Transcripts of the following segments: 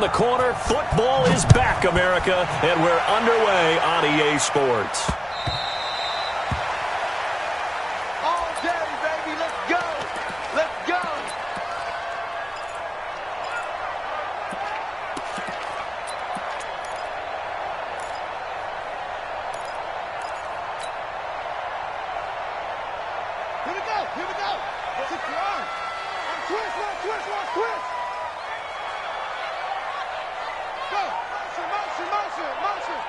the corner. Football is back, America, and we're underway on EA Sports. All day, baby. Let's go. Let's go. Here we go. Here we go. Kick your arm. Twist, twist, twist. Go. Motion, motion, motion, motion.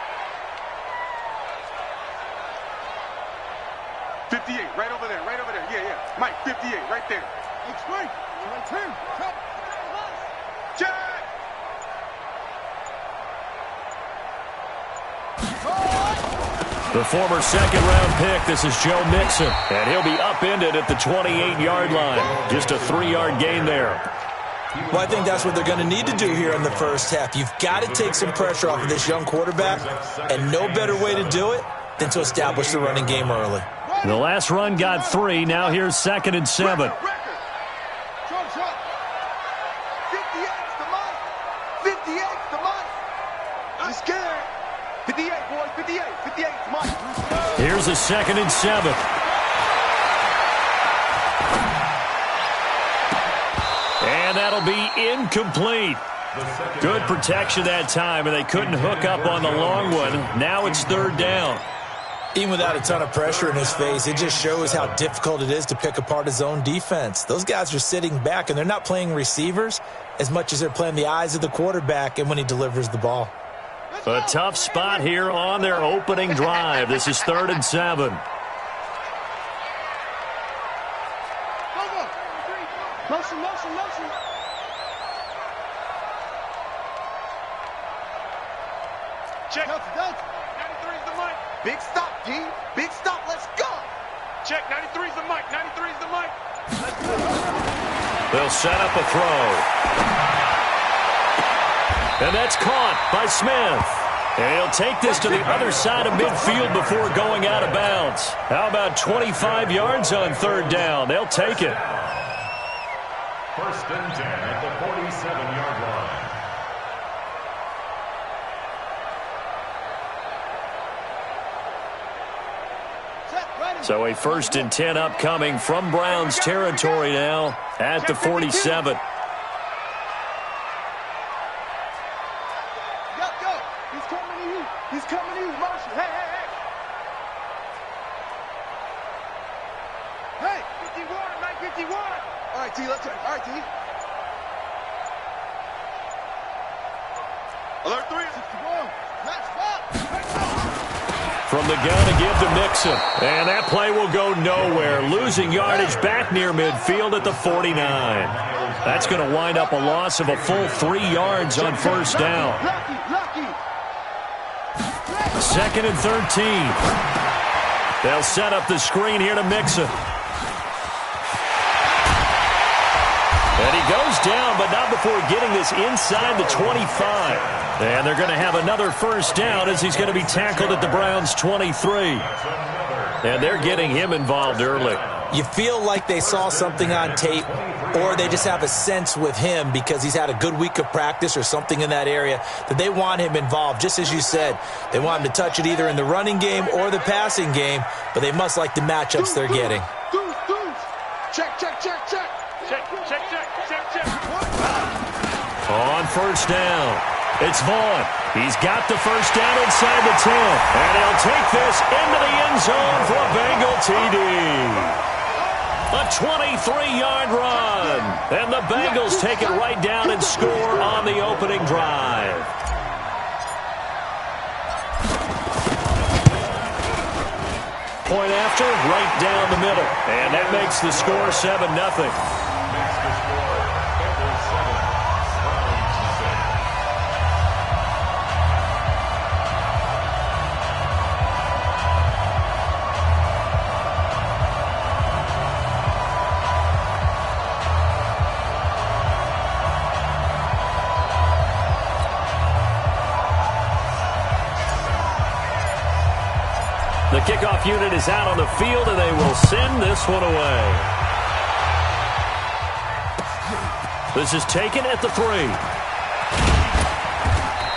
58, right over there, right over there. Yeah, yeah. Mike, 58, right there. Explain. Right turn. Check. The former second-round pick, this is Joe Mixon, and he'll be upended at the 28-yard line. Just a 3-yard gain there. Well, I think that's what they're going to need to do here in the first half. You've got to take some pressure off of this young quarterback, and no better way to do it than to establish the running game early. The last run got 3. Now here's 2nd and 7. Trump. 58's the money. 58's the money. I'm scared. 58, boys. 58. 58's the money. Here's a 2nd and 7. And that'll be incomplete. Good protection that time, and they couldn't hook up on the long one. Now it's 3rd down. Even without a ton of pressure in his face, it just shows how difficult it is to pick apart his own defense. Those guys are sitting back, and they're not playing receivers as much as they're playing the eyes of the quarterback and when he delivers the ball. A tough spot here on their opening drive. This is 3rd and 7. Motion, motion, motion. Check. 93's the mic. Big stop, D. Big stop. Let's go. Check. 93's the mic. 93's the mic. They'll set up a throw. And that's caught by Smith. And he'll take this to the other side of midfield before going out of bounds. How about 25 yards on 3rd down? They'll take it. 1st and 10 at the 47-yard line. So a 1st and 10 upcoming from Browns territory now at the 47. Go. He's coming to you. He's coming to you. Motion. Hey. Hey, 51, 951. All right, T, let's go. All right, T. Alert 3. 61. Let's go. From the gun to give to Mixon. And that play will go nowhere. Losing yardage back near midfield at the 49. That's going to wind up a loss of a full 3 yards on 1st down. Lucky. 2nd and 13. They'll set up the screen here to Mixon. And he goes down, but not before getting this inside the 25. And they're going to have another 1st down as he's going to be tackled at the Browns' 23. And they're getting him involved early. You feel like they saw something on tape, or they just have a sense with him because he's had a good week of practice or something in that area that they want him involved. Just as you said, they want him to touch it either in the running game or the passing game, but they must like the matchups they're getting. Check. On 1st down, it's Vaughn. He's got the 1st down inside the 10. And he'll take this into the end zone for a Bengal TD. A 23-yard run. And the Bengals take it right down and score on the opening drive. Point after, right down the middle. And that makes the score 7-0. The kickoff unit is out on the field, and they will send this one away. This is taken at the 3.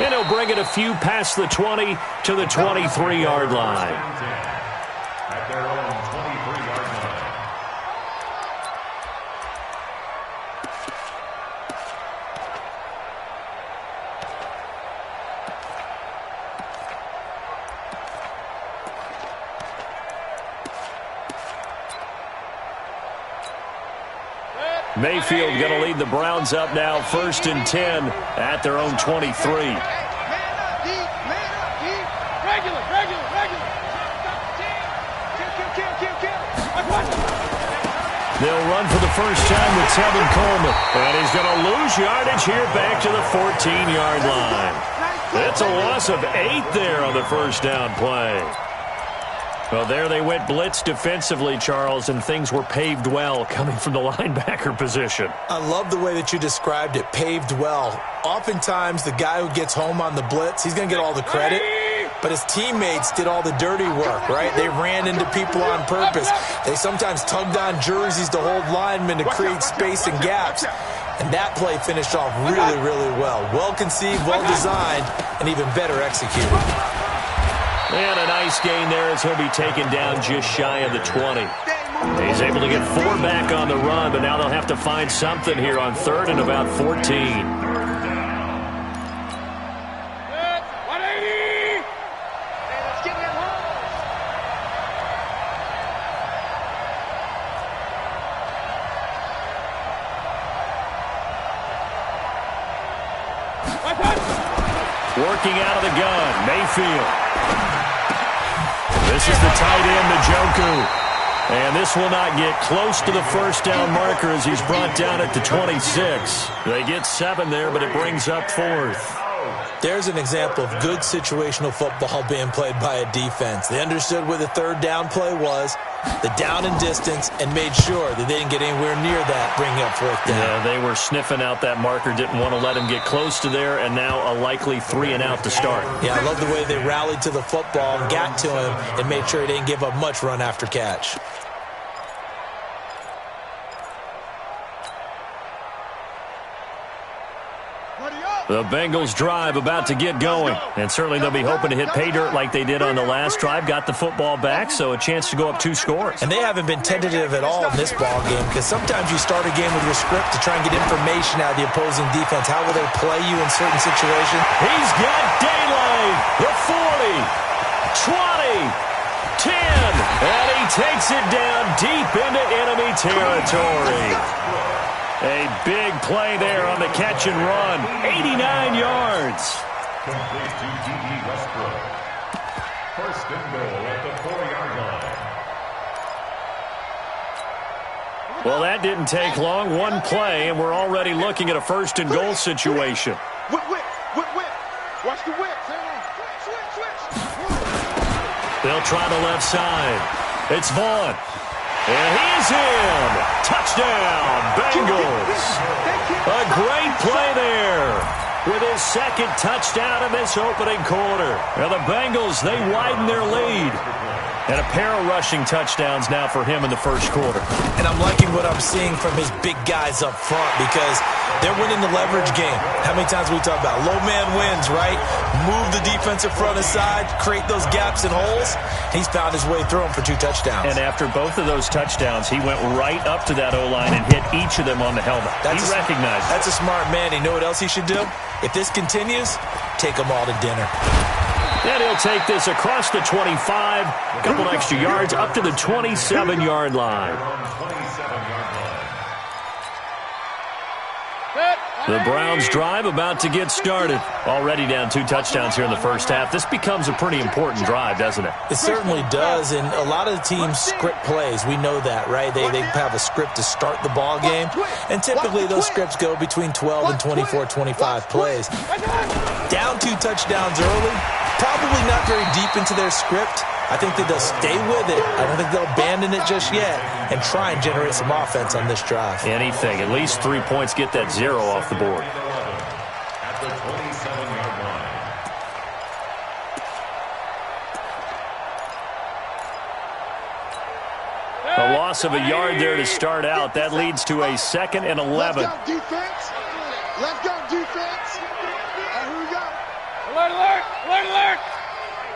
And he'll bring it a few past the 20 to the 23-yard line. At their own 23-yard line. Mayfield going to lead the Browns up now, 1st and 10 at their own 23. Man up, D. Man up, D. Regular. Kill. They'll run for the first time with Tevin Coleman. And he's going to lose yardage here back to the 14-yard line. That's a loss of 8 there on the first down play. Well, there they went blitz defensively, Charles, and things were paved well coming from the linebacker position. I love the way that you described it, paved well. Oftentimes, the guy who gets home on the blitz, he's going to get all the credit, but his teammates did all the dirty work, right? They ran into people on purpose. They sometimes tugged on jerseys to hold linemen to create space and gaps. And that play finished off really, really well. Well-conceived, well-designed, and even better executed. And a nice gain there as he'll be taken down just shy of the 20. He's able to get 4 back on the run, but now they'll have to find something here on 3rd and about 14. 180. Hey, let's get that home. Working out of the gun, Mayfield. This is the tight end, Njoku. And this will not get close to the first down marker as he's brought down at the 26. They get 7 there, but it brings up 4th. There's an example of good situational football being played by a defense. They understood where the 3rd down play was, the down and distance, and made sure that they didn't get anywhere near that, bringing up 4th down. Yeah, they were sniffing out that marker, didn't want to let him get close to there, and now a likely 3 and out to start. Yeah, I love the way they rallied to the football and got to him and made sure he didn't give up much run after catch. The Bengals drive about to get going, and certainly they'll be hoping to hit pay dirt like they did on the last drive. Got the football back, so a chance to go up 2 scores. And they haven't been tentative at all in this ball game, because sometimes you start a game with your script to try and get information out of the opposing defense. How will they play you in certain situations? He's got daylight. The 40, 20, 10, and he takes it down deep into enemy territory. A big play there on the catch and run. 89 yards. Complete to D.D. Westbrook. 1st and goal at the 4-yard line. Well, that didn't take long. 1 play, and we're already looking at a 1st and goal situation. Whip. Watch the whip. Switch. They'll try the left side. It's Vaughn. And he's in. Touchdown, Bengals. A great play there with his 2nd touchdown in this opening quarter. Now the Bengals, they widen their lead. And a pair of rushing touchdowns now for him in the 1st quarter. And I'm liking what I'm seeing from his big guys up front because they're winning the leverage game. How many times we talk about low man wins, right? Move the defensive front aside, create those gaps and holes. He's found his way through them for 2 touchdowns. And after both of those touchdowns, he went right up to that O-line and hit each of them on the helmet. He recognized it. That's a smart man. You know what else he should do? If this continues, take them all to dinner. And he'll take this across the 25, a couple extra yards, up to the 27-yard line. The Browns drive about to get started. Already down 2 touchdowns here in the first half. This becomes a pretty important drive, doesn't it? It certainly does, and a lot of the teams script plays. We know that, right? They have a script to start the ball game, and typically those scripts go between 12 and 24, 25 plays. Down 2 touchdowns early, probably not very deep into their script. I think that they'll stay with it. I don't think they'll abandon it just yet and try and generate some offense on this drive. Anything. At least 3 points, get that 0 off the board. At the 27-yard line. A loss of a yard there to start out. That leads to a 2nd and 11. Let's go, defense. Let's go, defense. Here we go. Alert, alert! Alert, alert!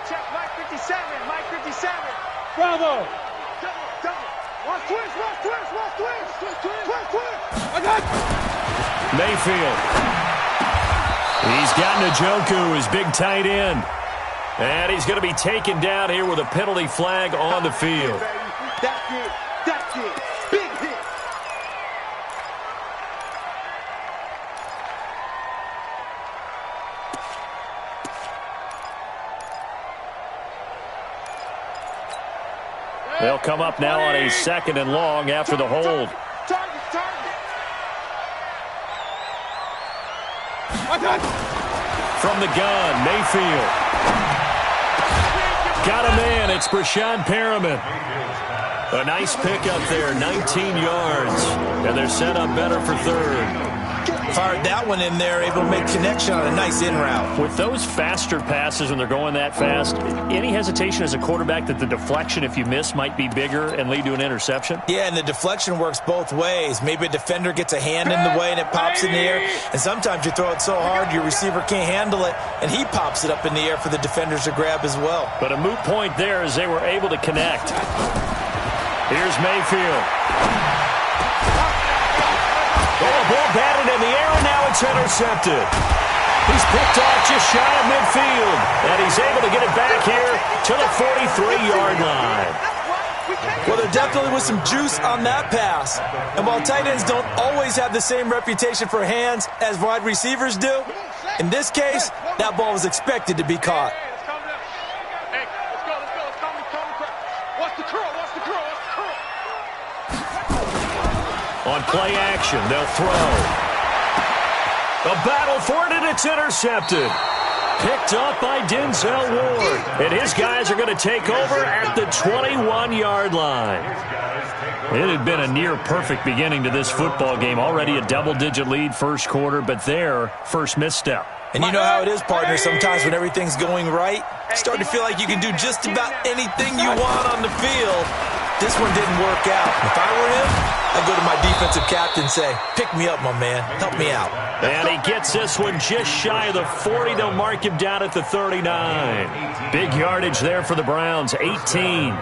Check Mike 57. Mike 57. Bravo! Double. Watch twist. I got Mayfield. He's got Njoku, his big tight end. And he's going to be taken down here with a penalty flag on the field. That's it. Big hit. They'll come up now on a 2nd and long after the hold. Target. From the gun, Mayfield. Got a man. It's Brashad Perriman. A nice pickup there, 19 yards. And they're set up better for 3rd. Fired that one in there, able to make connection on a nice in route. With those faster passes when they're going that fast, any hesitation as a quarterback that the deflection, if you miss, might be bigger and lead to an interception? Yeah, and the deflection works both ways. Maybe a defender gets a hand in the way and it pops in the air. And sometimes you throw it so hard your receiver can't handle it, and he pops it up in the air for the defenders to grab as well. But a moot point there as they were able to connect. Here's Mayfield. Oh, ball batted in the air, and now it's intercepted. He's picked off just shy of midfield, and he's able to get it back here to the 43-yard line. Well, there definitely was some juice on that pass. And while tight ends don't always have the same reputation for hands as wide receivers do, in this case, that ball was expected to be caught. Hey, let's go. Calm the crowd. Watch the curl. On play action, they'll throw. A battle for it, and it's intercepted. Picked up by Denzel Ward. And his guys are going to take over at the 21-yard line. It had been a near-perfect beginning to this football game. Already a double-digit lead first quarter, but their first misstep. And you know how it is, partner. Sometimes when everything's going right, you start to feel like you can do just about anything you want on the field. This one didn't work out. If I were him, I'd go to my defensive captain and say, pick me up, my man. Help me out. And he gets this one just shy of the 40. They'll mark him down at the 39. Big yardage there for the Browns, 18.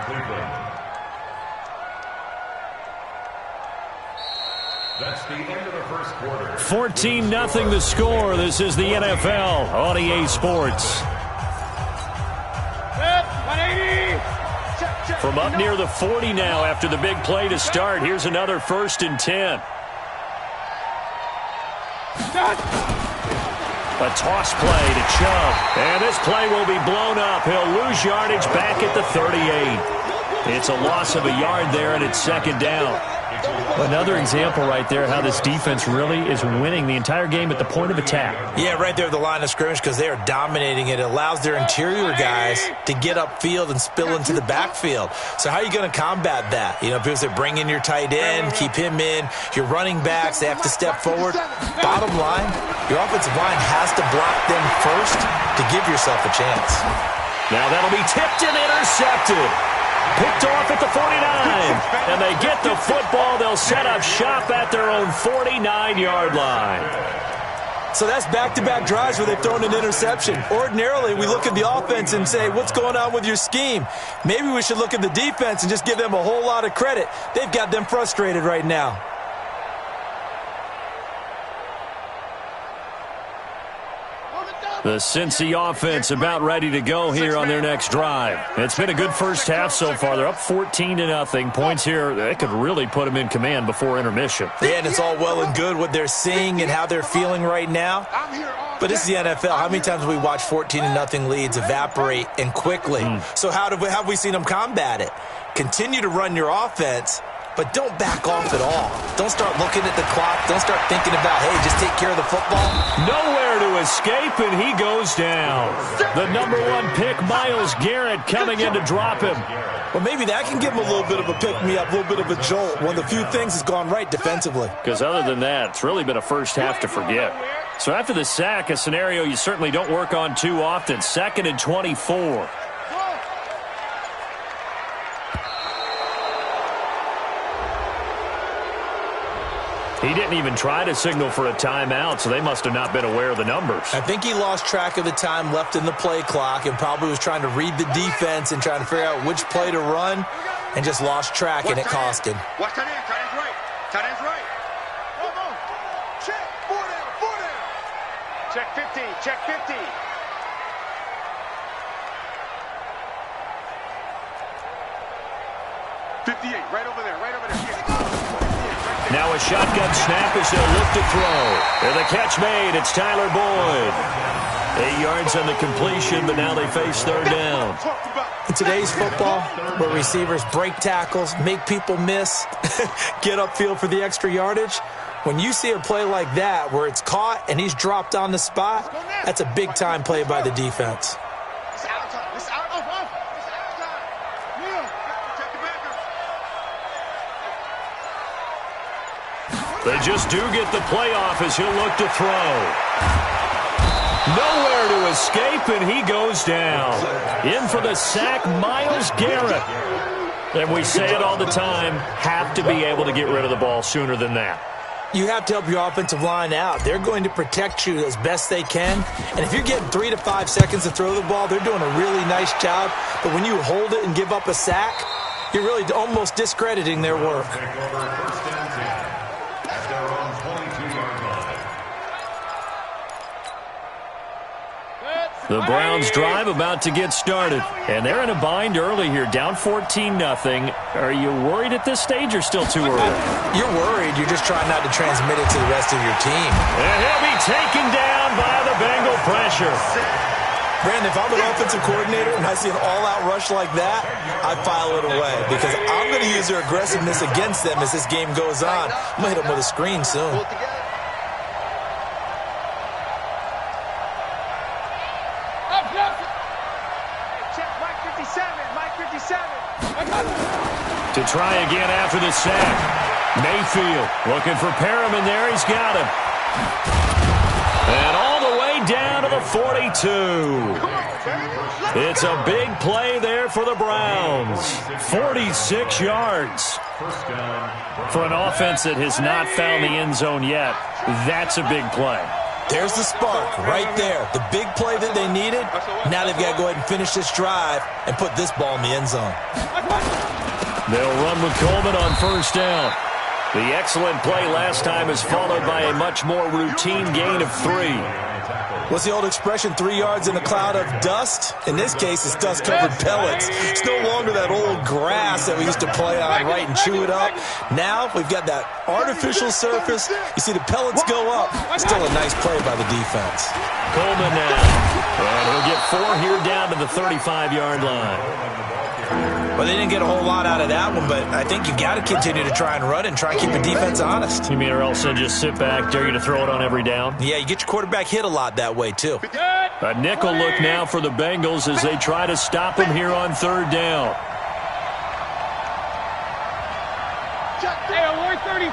That's the end of the first quarter. 14-0 the score. This is the NFL on EA Sports. 180! From up near the 40 now after the big play to start. Here's another 1st and 10. A toss play to Chubb. And this play will be blown up. He'll lose yardage back at the 38. It's a loss of a yard there, and it's 2nd down. Another example right there how this defense really is winning the entire game at the point of attack. Yeah, right there at the line of scrimmage because they are dominating it. It allows their interior guys to get upfield and spill into the backfield. So how are you going to combat that? You know, because they bring in your tight end, keep him in. Your running backs, they have to step forward. Bottom line, your offensive line has to block them first to give yourself a chance. Now that'll be tipped and intercepted. Picked off at the 49, and they get the football. They'll set up shop at their own 49-yard line. So that's back-to-back drives where they've thrown an interception. Ordinarily, we look at the offense and say, what's going on with your scheme? Maybe we should look at the defense and just give them a whole lot of credit. They've got them frustrated right now. The Cincy offense about ready to go here on their next drive. It's been a good first half so far. They're up 14-0. Points here, that could really put them in command before intermission. Yeah, and it's all well and good what they're seeing and how they're feeling right now. But this is the NFL. How many times have we watched 14-0 leads evaporate and quickly? So how have we seen them combat it? Continue to run your offense, but don't back off at all. Don't start looking at the clock. Don't start thinking about, hey, just take care of the football. Nowhere to escape, and he goes down. The #1 pick, Myles Garrett, coming in to drop him. Well, maybe that can give him a little bit of a pick-me-up, a little bit of a jolt. One of the few things has gone right defensively. Because other than that, it's really been a first half to forget. So after the sack, a scenario you certainly don't work on too often. 2nd and 24. He didn't even try to signal for a timeout, so they must have not been aware of the numbers. I think he lost track of the time left in the play clock and probably was trying to read the defense and trying to figure out which play to run and just lost track, and it cost him. Watch tight end. Tight end's right. Tight end's right. Come on. Check. 4 down. Check 50. Check 50. Right over there. Now a shotgun snap as they'll look to throw. And the catch made. It's Tyler Boyd. 8 yards on the completion, but now they face third down. In today's football, where receivers break tackles, make people miss, get upfield for the extra yardage, when you see a play like that where it's caught and he's dropped on the spot, that's a big-time play by the defense. They just do get the playoff as he'll look to throw. Nowhere to escape, and he goes down. In for the sack, Myles Garrett. And we say it all the time, have to be able to get rid of the ball sooner than that. You have to help your offensive line out. They're going to protect you as best they can. And if you're getting 3 to 5 seconds to throw the ball, they're doing a really nice job. But when you hold it and give up a sack, you're really almost discrediting their work. The Browns drive about to get started, and they're in a bind early here, down 14-0. Are you worried at this stage or still too early? You're worried. You're just trying not to transmit it to the rest of your team. And he'll be taken down by the Bengal pressure. Brandon, if I'm an offensive coordinator and I see an all-out rush like that, I file it away because I'm going to use their aggressiveness against them as this game goes on. I'm going to hit them with a screen soon. To try again after the sack. Mayfield looking for Perriman there. He's got him. And all the way down to the 42. It's a big play there for the Browns. 46 yards. For an offense that has not found the end zone yet, that's a big play. There's the spark right there. The big play that they needed. Now they've got to go ahead and finish this drive and put this ball in the end zone. They'll run with Coleman on first down. The excellent play last time is followed by a much more routine gain of 3. What's the old expression, 3 yards in a cloud of dust? In this case, it's dust-covered pellets. It's no longer that old grass that we used to play on, right, and chew it up. Now we've got that artificial surface. You see the pellets go up. Still a nice play by the defense. Coleman now. And he'll get 4 here down to the 35-yard line. Well, they didn't get a whole lot out of that one, but I think you've got to continue to try and run and try and keep the defense honest. You mean or else they'll just sit back, dare you to throw it on every down? Yeah, you get your quarterback hit a lot that way, too. A nickel look now for the Bengals as they try to stop him here on third down. Hey, alert 33.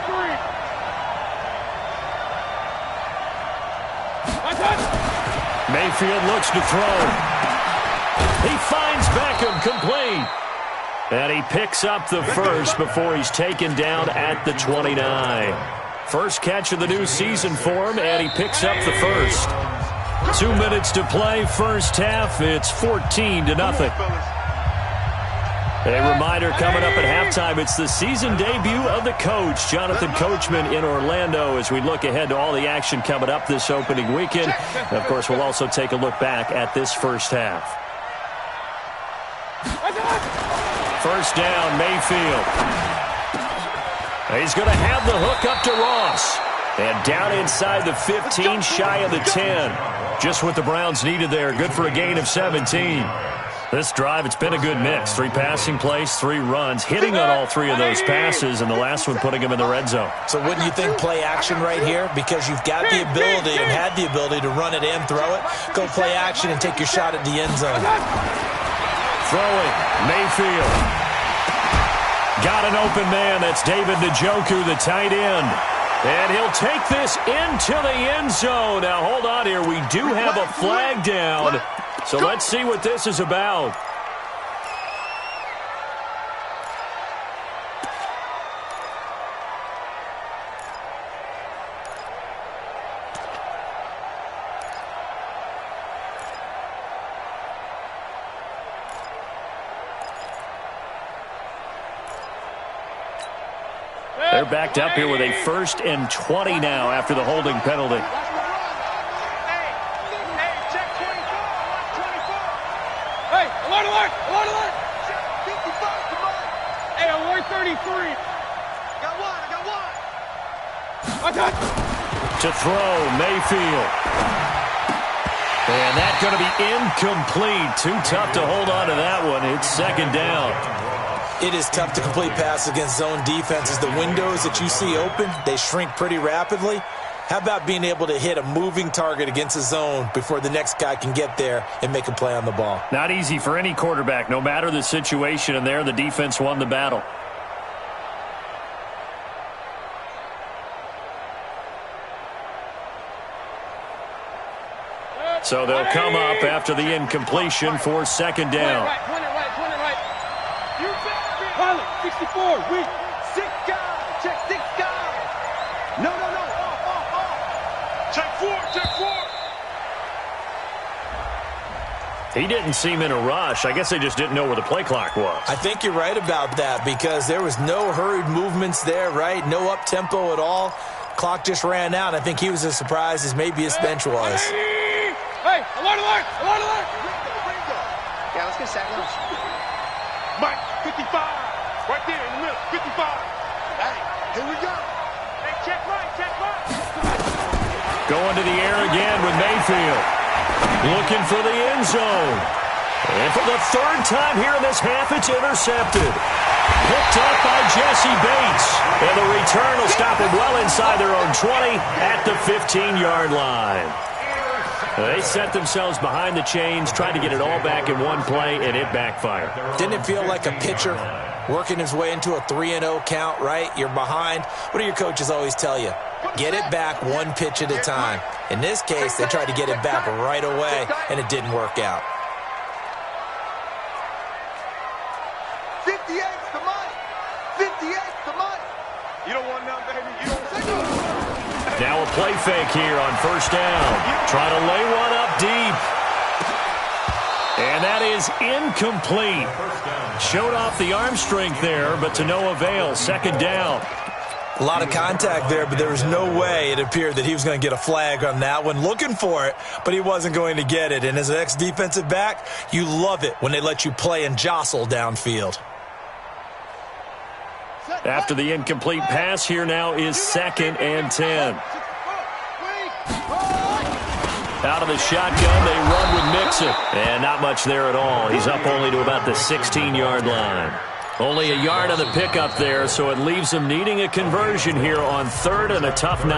Mayfield looks to throw. He finds Beckham complete. And he picks up the first before he's taken down at the 29. First catch of the new season for him, and he picks up the first. 2 minutes to play, first half. It's 14-0. A reminder coming up at halftime, it's the season debut of the coach, Jonathan Coachman, in Orlando, as we look ahead to all the action coming up this opening weekend. And, of course, we'll also take a look back at this first half. First down, Mayfield. He's going to have the hook up to Ross. And down inside the 15, shy of the 10. Just what the Browns needed there. Good for a gain of 17. This drive, it's been a good mix. 3 passing plays, 3 runs, hitting on all 3 of those passes, and the last one putting him in the red zone. So wouldn't you think play action right here? Because you've got the ability and had the ability to run it and throw it. Go play action and take your shot at the end zone. Throwing, Mayfield. Got an open man. That's David Njoku, the tight end. And he'll take this into the end zone. Now, hold on here. We do have a flag down. So let's see what this is about. They're backed up here with a 1st and 20 now after the holding penalty. Hey, alert! 55, come on! Hey, alert 33! I got one! To throw, Mayfield. And that's going to be incomplete. Too tough to hold on to that one. It's 2nd down. It is tough to complete passes against zone defenses. The windows that you see open, they shrink pretty rapidly. How about being able to hit a moving target against a zone before the next guy can get there and make a play on the ball? Not easy for any quarterback, no matter the situation, and there the defense won the battle. So they'll come up after the incompletion for 2nd down. Right. You Pilot, 64, weak. 6 guys, check 6 guys. No. Off. Check 4. He didn't seem in a rush. I guess they just didn't know where the play clock was. I think you're right about that because there was no hurried movements there, right? No up-tempo at all. Clock just ran out. I think he was as surprised as maybe his bench was. Hey, alert! Yeah, let's get sack lunch. Mike, 55. Right there in the middle, 55. Hey, here we go. Hey, check Mike. Going to the air again with Mayfield. Looking for the end zone. And for the 3rd time here in this half, it's intercepted. Picked up by Jesse Bates. And the return will stop him well inside their own 20 at the 15-yard line. They set themselves behind the chains, tried to get it all back in one play, and it backfired. Didn't it feel like a pitcher working his way into a 3-0 count, right? You're behind. What do your coaches always tell you? Get it back one pitch at a time. In this case, they tried to get it back right away, and it didn't work out. 58's the money. 58's the money. You don't want none, baby. You don't want none. Now a play fake here on 1st down. Trying to lay one up deep. And that is incomplete. Showed off the arm strength there, but to no avail. 2nd down. A lot of contact there, but there was no way it appeared that he was going to get a flag on that one. Looking for it, but he wasn't going to get it. And as an ex-defensive back, you love it when they let you play and jostle downfield. After the incomplete pass, here now is 2nd and 10. Out of the shotgun, they run with Mixon. And not much there at all. He's up only to about the 16-yard line. Only a yard on the pickup there, so it leaves them needing a conversion here on 3rd and a tough 9.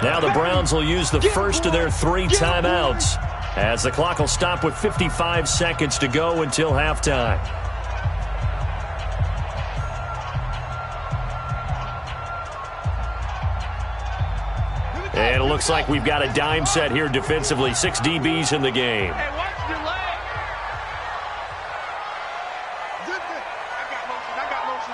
Now the Browns will use the first of their 3 timeouts as the clock will stop with 55 seconds to go until halftime. And it looks like we've got a dime set here defensively. 6 DBs in the game. Hey, watch your leg. I got motion.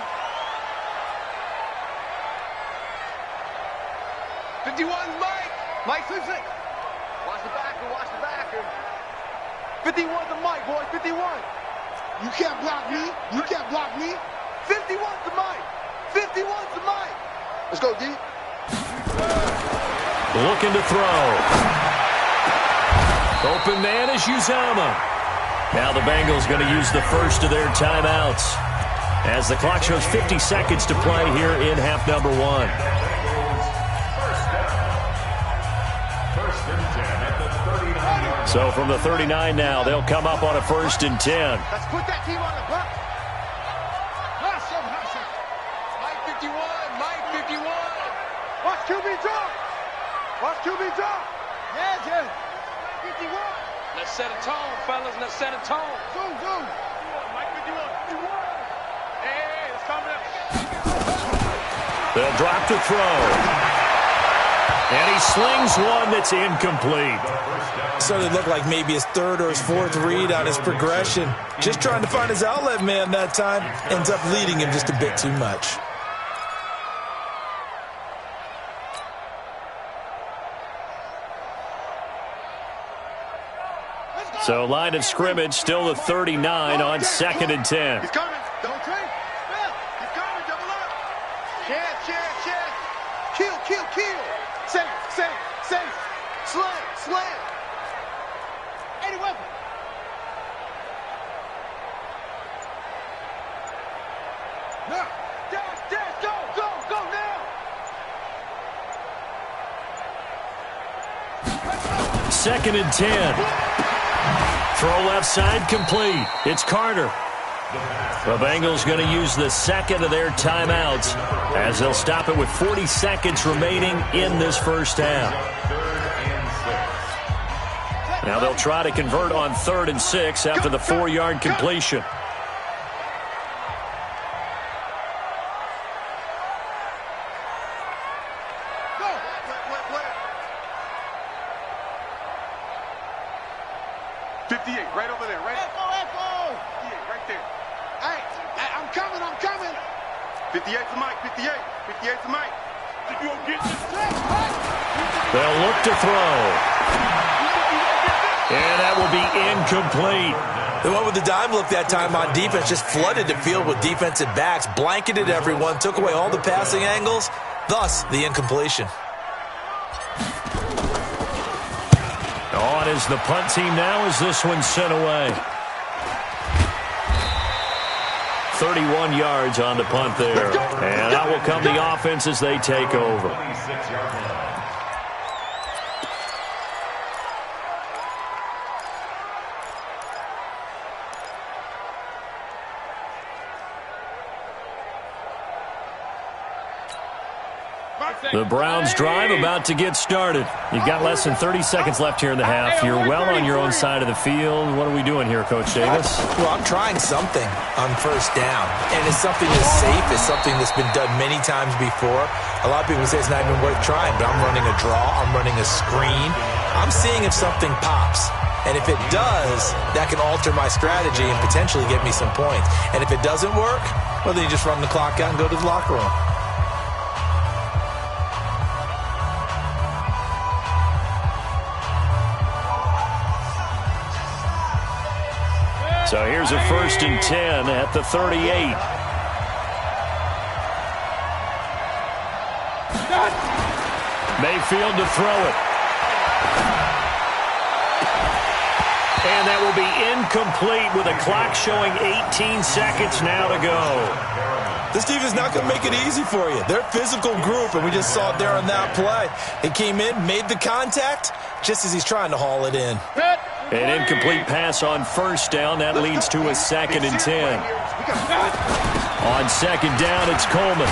51's Mike. Mike, switch it. Watch the backer. 51's the Mike, boys. 51. You can't block me. 51's the Mike. 51's the Mike. Let's go, D. Looking to throw. Open man is Uzama. Now the Bengals going to use the first of their timeouts as the clock shows 50 seconds to play here in half number 1. So from the 39 now, they'll come up on a 1st and 10. Let's put that team on the block. Mike 51. Watch QB drop. Yeah. 51. Let's set a tone, fellas. Let's set a tone. Zoom. Mike 51. Hey, it's coming up. They'll drop to throw. And he slings one that's incomplete. So it looked like maybe his 3rd or his 4th read on his progression. Just trying to find his outlet man that time. Ends up leading him just a bit too much. So line of scrimmage still the 39 on 2nd and 10. He's coming. Don't take. He's coming. Double up. Chance. kill. Same. Slam. Any weapon. Now. Dash, go now. 2nd and 10. Throw left side complete. It's Carter. The Bengals going to use the second of their timeouts as they'll stop it with 40 seconds remaining in this first half. Now they'll try to convert on 3rd and 6 after the 4-yard completion. They'll look to throw. And that will be incomplete. They went with the dime look that time on defense, just flooded the field with defensive backs, blanketed everyone, took away all the passing angles, thus the incompletion. On is the punt team now as this one's sent away. 31 yards on the punt there. And out will come the offense as they take over. The Browns drive about to get started. You've got less than 30 seconds left here in the half. You're well on your own side of the field. What are we doing here, Coach Davis? Well, I'm trying something on first down. And it's something that's safe. It's something that's been done many times before. A lot of people say it's not even worth trying, but I'm running a draw. I'm running a screen. I'm seeing if something pops. And if it does, that can alter my strategy and potentially get me some points. And if it doesn't work, well, then you just run the clock out and go to the locker room. So here's a 1st and 10 at the 38. Mayfield to throw it. And that will be incomplete with a clock showing 18 seconds now to go. This team is not going to make it easy for you. They're a physical group, and we just saw it there on that play. He came in, made the contact, just as he's trying to haul it in. An incomplete pass on first down. That leads to a 2nd and 10. On 2nd down, it's Coleman.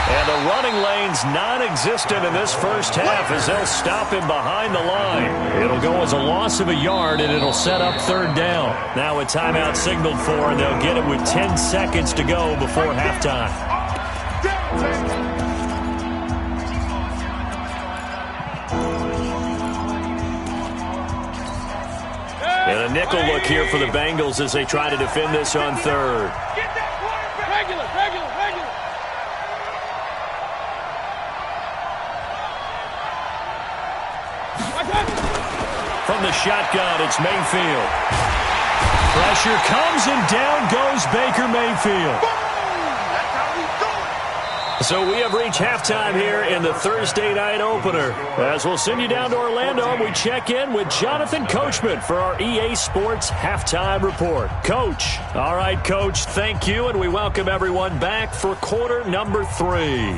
And the running lane's non-existent in this first half as they'll stop him behind the line. It'll go as a loss of a yard, and it'll set up 3rd down. Now a timeout signaled for, and they'll get it with 10 seconds to go before halftime. And a nickel look here for the Bengals as they try to defend this on 3rd. Regular. From the shotgun, it's Mayfield. Pressure comes and down goes Baker Mayfield. So we have reached halftime here in the Thursday night opener. As we'll send you down to Orlando, and we check in with Jonathan Coachman for our EA Sports Halftime Report. Coach. All right, Coach, thank you, and we welcome everyone back for quarter number 3.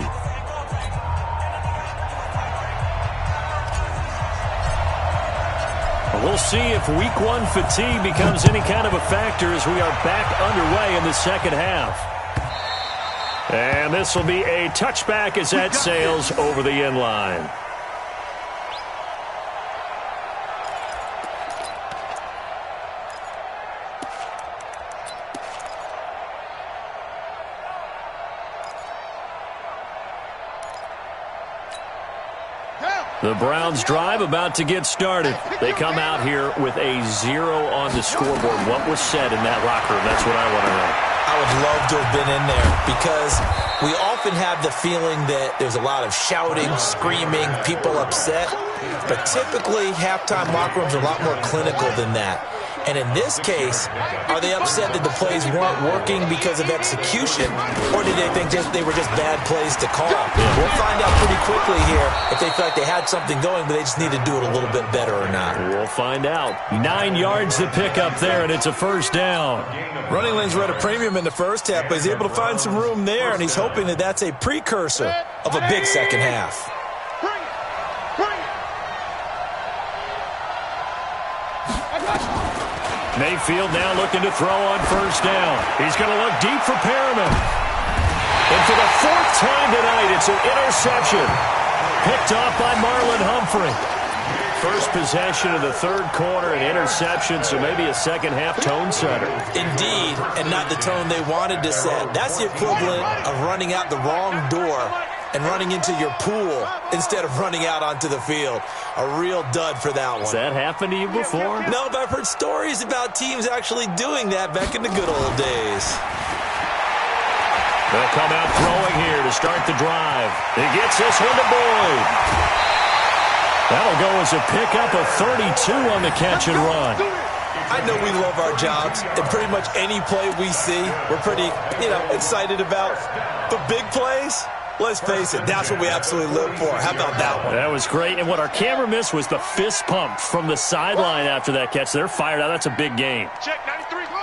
We'll see if week 1 fatigue becomes any kind of a factor as we are back underway in the second half. And this will be a touchback as that sails over the end line. The Browns drive about to get started. They come out here with a 0 on the scoreboard. What was said in that locker room? That's what I want to know. I would love to have been in there because we often have the feeling that there's a lot of shouting, screaming, people upset. But typically, halftime locker rooms are a lot more clinical than that. And in this case, are they upset that the plays weren't working because of execution, or did they think they were just bad plays to call? We'll find out pretty quickly here if they feel like they had something going, but they just need to do it a little bit better or not. We'll find out. 9 yards to pick up there, and it's a first down. Running lanes were at a premium in the first half, but he's able to find some room there, and he's hoping that that's a precursor of a big second half. Mayfield now looking to throw on first down. He's going to look deep for Perriman. And for the 4th time tonight, it's an interception. Picked off by Marlon Humphrey. First possession of the 3rd quarter, an interception, so maybe a second-half tone setter. Indeed, and not the tone they wanted to set. That's the equivalent of running out the wrong door and running into your pool instead of running out onto the field. A real dud for that one. Has that happened to you before? No, but I've heard stories about teams actually doing that back in the good old days. They'll come out throwing here to start the drive. He gets this one to Boyd. That'll go as a pickup of 32 on the catch and run. I know we love our jobs, and pretty much any play we see, we're pretty, excited about. But big plays, let's face it, that's what we absolutely live for. How about that one? That was great, and what our camera missed was the fist pump from the sideline after that catch. They're fired out. That's a big game. Check 93. Go.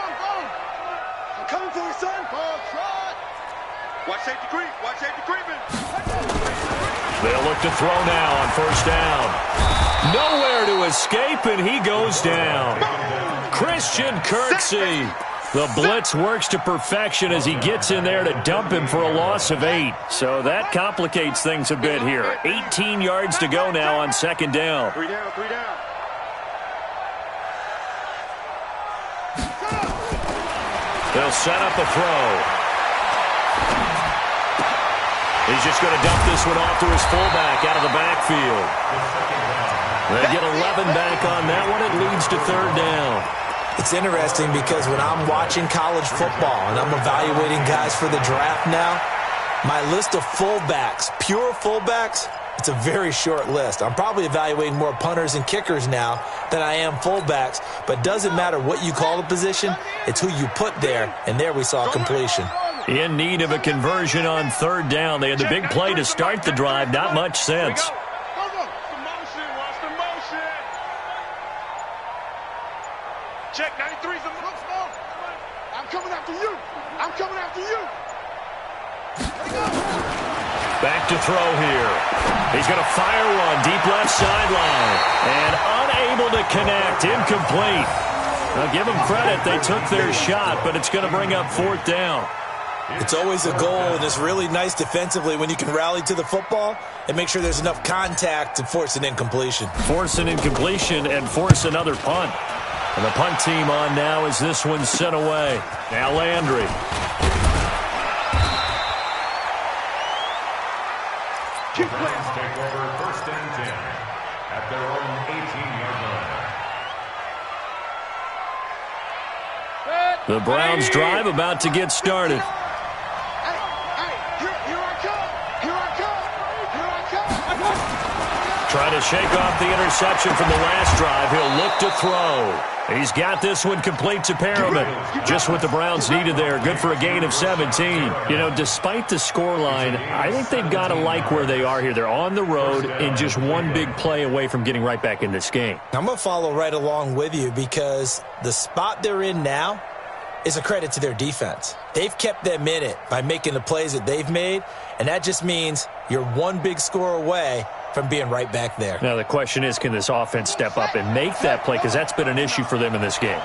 I'm coming for you, son. Watch safety creep. Watch safety creeping. They'll look to throw now on first down. Nowhere to escape, and he goes down. Christian Kirksey. The blitz works to perfection as he gets in there to dump him for a loss of 8. So that complicates things a bit here. 18 yards to go now on 2nd down. 3 down. They'll set up a throw. He's just going to dump this one off to his fullback out of the backfield. They get 11 back on that one. It leads to 3rd down. It's interesting because when I'm watching college football and I'm evaluating guys for the draft now, my list of fullbacks, pure fullbacks, it's a very short list. I'm probably evaluating more punters and kickers now than I am fullbacks, but it doesn't matter what you call the position, it's who you put there, and there we saw completion. In need of a conversion on 3rd down. They had the big play to start the drive. Not much sense. Watch the motion. Check 93's a look. I'm coming after you. Back to throw here. He's going to fire one deep left sideline. And unable to connect. Incomplete. Now give them credit. They took their shot, but it's going to bring up 4th down. It's always a goal, and it's really nice defensively when you can rally to the football and make sure there's enough contact to force an incompletion. Force an incompletion and force another punt. And the punt team on now as this one's sent away. Now Landry. Lions take over 1st and 10 at their own 18-yard line. The Browns drive about to get started. Trying to shake off the interception from the last drive. He'll look to throw. He's got this one complete to Perriman. Just what the Browns needed there. Good for a gain of 17. Despite the scoreline, I think they've got to like where they are here. They're on the road and just one big play away from getting right back in this game. I'm going to follow right along with you because the spot they're in now is a credit to their defense. They've kept them in it by making the plays that they've made, and that just means you're one big score away from being right back there. Now the question is, can this offense step up and make that play? Because that's been an issue for them in this game.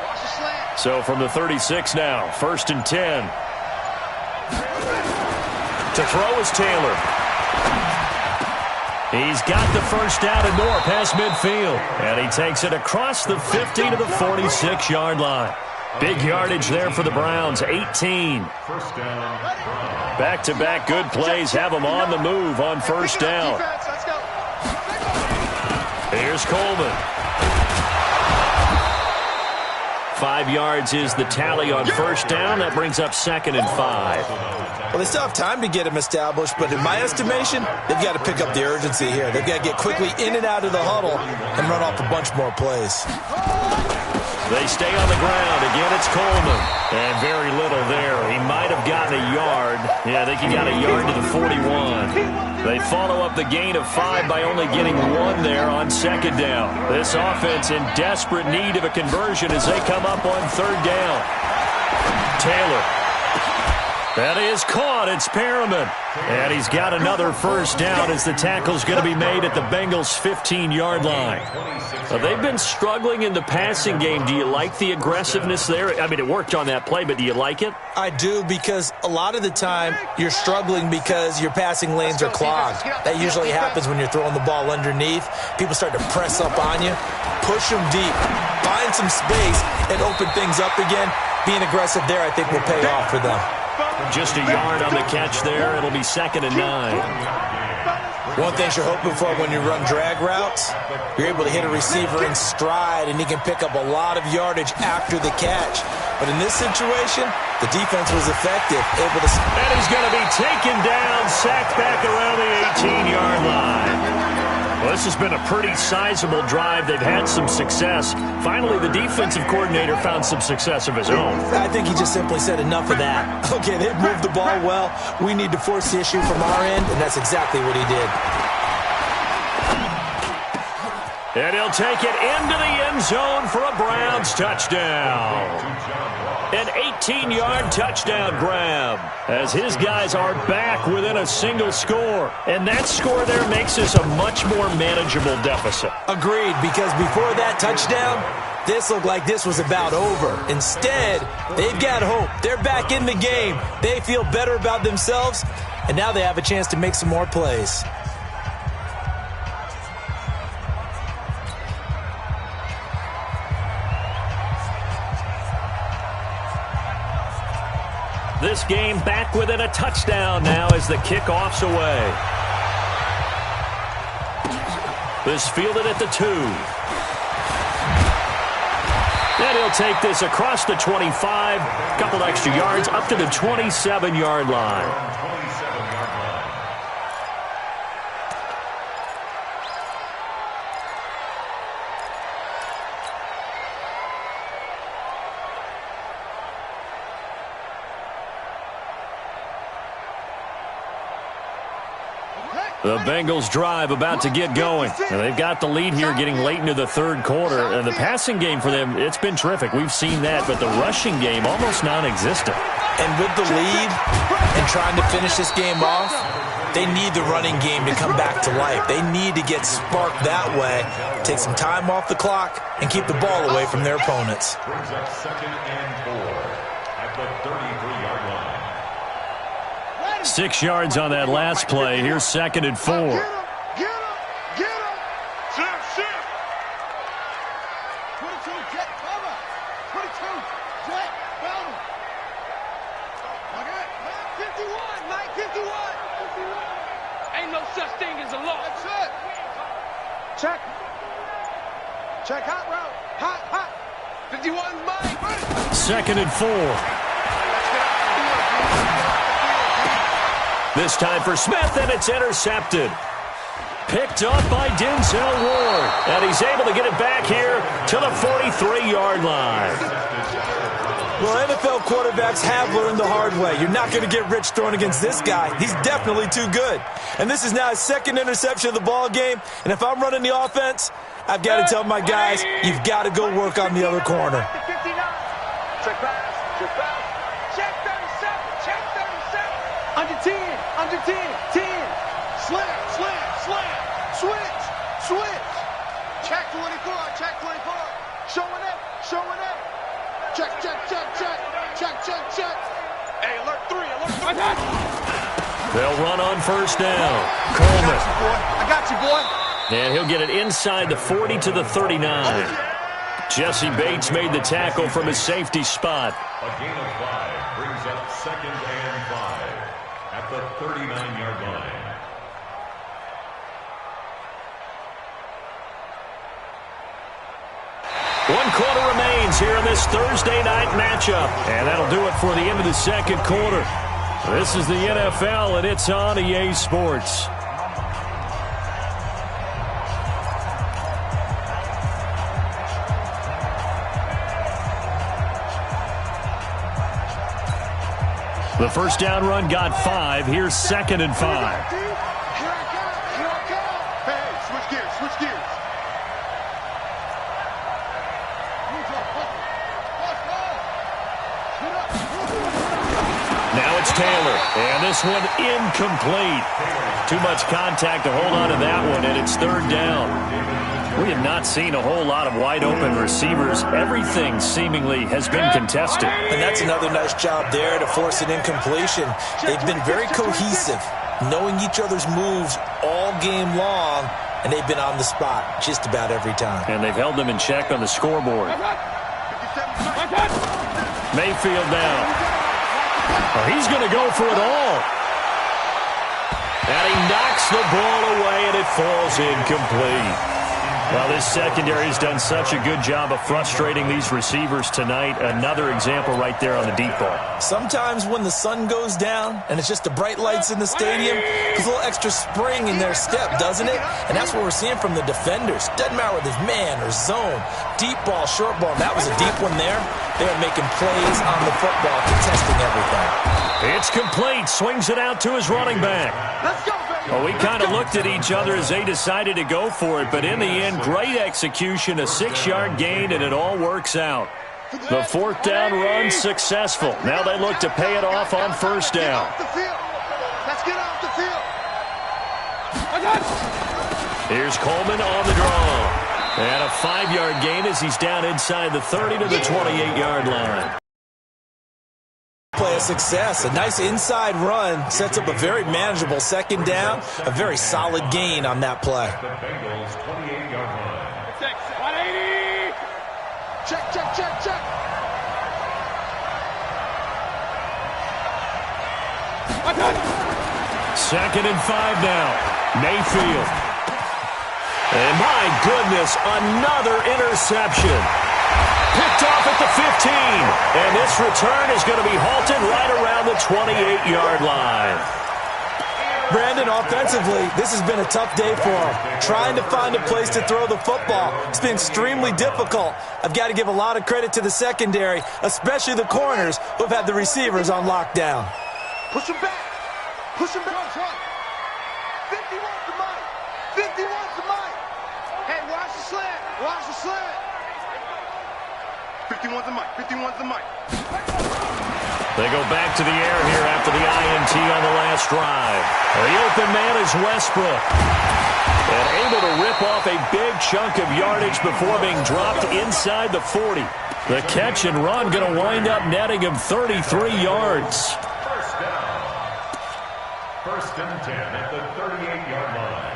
So from the 36 now, 1st and 10. To throw is Taylor. He's got the first down and more past midfield. And he takes it across the 50 to the 46-yard line. Big yardage there for the Browns, 18. First down, Browns. Back-to-back good plays have them on the move on first down. Here's Coleman. 5 yards is the tally on first down. That brings up 2nd and 5. Well, they still have time to get him established, but in my estimation, they've got to pick up the urgency here. They've got to get quickly in and out of the huddle and run off a bunch more plays. They stay on the ground. Again, it's Coleman. And very little there. He might have gotten a yard. Yeah, I think he got a yard to the 41. They follow up the gain of 5 by only getting 1 there on second down. This offense in desperate need of a conversion as they come up on third down. Taylor. That is caught. It's Perriman. And he's got another first down as the tackle's going to be made at the Bengals' 15-yard line. They've been struggling in the passing game. Do you like the aggressiveness there? I mean, it worked on that play, but do you like it? I do, because a lot of the time you're struggling because your passing lanes are clogged. That usually happens when you're throwing the ball underneath. People start to press up on you. Push them deep. Find some space and open things up again. Being aggressive there, I think, will pay off for them. Just a yard on the catch there. It'll be 2nd and 9. One thing you're hoping for when you run drag routes, you're able to hit a receiver in stride, and he can pick up a lot of yardage after the catch. But in this situation, the defense was effective, able to... And he's going to be taken down, sacked back around the 18-yard line. Well, this has been a pretty sizable drive. They've had some success. Finally, the defensive coordinator found some success of his own. I think he just simply said enough of that. Okay, they've moved the ball well. We need to force the issue from our end, and that's exactly what he did. And he'll take it into the end zone for a Browns touchdown. An 18-yard touchdown grab as his guys are back within a single score. And that score there makes this a much more manageable deficit. Agreed, because before that touchdown, this looked like this was about over. Instead, they've got hope. They're back in the game. They feel better about themselves, and now they have a chance to make some more plays. This game back within a touchdown now as the kickoff's away. This fielded at the 2. And he'll take this across the 25, couple extra yards up to the 27-yard line. The Bengals drive about to get going. And they've got the lead here getting late into the third quarter. And the passing game for them, it's been terrific. We've seen that. But the rushing game, almost non-existent. And with the lead and trying to finish this game off, they need the running game to come back to life. They need to get sparked that way, take some time off the clock, and keep the ball away from their opponents. Brings up 2nd and 4 at the 33-yard line. 6 yards on that last play. Here's 2nd and 4. Get him! Get him! Shift! 22, jet cover! 22, jet cover! Okay, 51, Mike, 51! Ain't no such thing as a loss. That's it! Check, hot route! Hot! 51, Mike! 2nd and 4. This time for Smith, and it's intercepted. Picked up by Denzel Ward. And he's able to get it back here to the 43-yard line. Well, NFL quarterbacks have learned the hard way. You're not going to get rich throwing against this guy. He's definitely too good. And this is now his 2nd interception of the ball game. And if I'm running the offense, I've got to tell my guys, you've got to go work on the other corner. Check pass. Check 37. Under 10. 10. Slam. Switch. Check 24. Showing up. Check. Hey, alert 3. They'll run on first down. Coleman. I got you, boy. And he'll get it inside the 40 to the 39. Jesse Bates made the tackle from his safety spot. A gain of 5 brings up 2nd and 5 at the 39-yard line. One quarter remains here in this Thursday night matchup. And that'll do it for the end of the second quarter. This is the NFL, and it's on EA Sports. The first down run got 5. Here's 2nd and 5. Hey, switch gears, switch gears. Now it's Taylor, and this one incomplete. Too much contact to hold on to that one, and it's 3rd down. We have not seen a whole lot of wide-open receivers. Everything seemingly has been contested. And that's another nice job there to force an incompletion. They've been very cohesive, knowing each other's moves all game long, and they've been on the spot just about every time. And they've held them in check on the scoreboard. Mayfield now. Oh, he's going to go for it all. And he knocks the ball away, and it falls incomplete. Well, this secondary has done such a good job of frustrating these receivers tonight. Another example right there on the deep ball. Sometimes when the sun goes down and it's just the bright lights in the stadium, there's a little extra spring in their step, doesn't it? And that's what we're seeing from the defenders. Doesn't matter whether it's man or zone, deep ball, short ball. That was a deep one there. They are making plays on the football, contesting everything. It's complete. Swings it out to his running back. Let's go, baby. Well, we kind of looked at each other as they decided to go for it, but in the end, great execution, a 6-yard gain, and it all works out. The 4th down run successful. Now they look to pay it off on 1st down. Let's get off the field. Here's Coleman on the draw. And a 5-yard gain as he's down inside the 30 to the 28-yard line. Play a success. A nice inside run sets up a very manageable 2nd down. A very solid gain on that play. The Bengals 28-yard line. 180. Check, check, check, check. Second and 5 now. Mayfield. And my goodness, another interception. Picked off at the 15. And this return is going to be halted right around the 28-yard line. Brandon, offensively, this has been a tough day for him. Trying to find a place to throw the football. It's been extremely difficult. I've got to give a lot of credit to the secondary, especially the corners who have had the receivers on lockdown. Push him back. Push him back. 50 wants the mic. 50 wants the mic. Hey, watch the slant. Watch the slant. 50 wants the mic. 50 wants the mic. They go back to the air here after the INT on the last drive. The open man is Westbrook. And able to rip off a big chunk of yardage before being dropped inside the 40. The catch and run going to wind up netting him 33 yards. First down. 1st and 10 at the 38-yard line.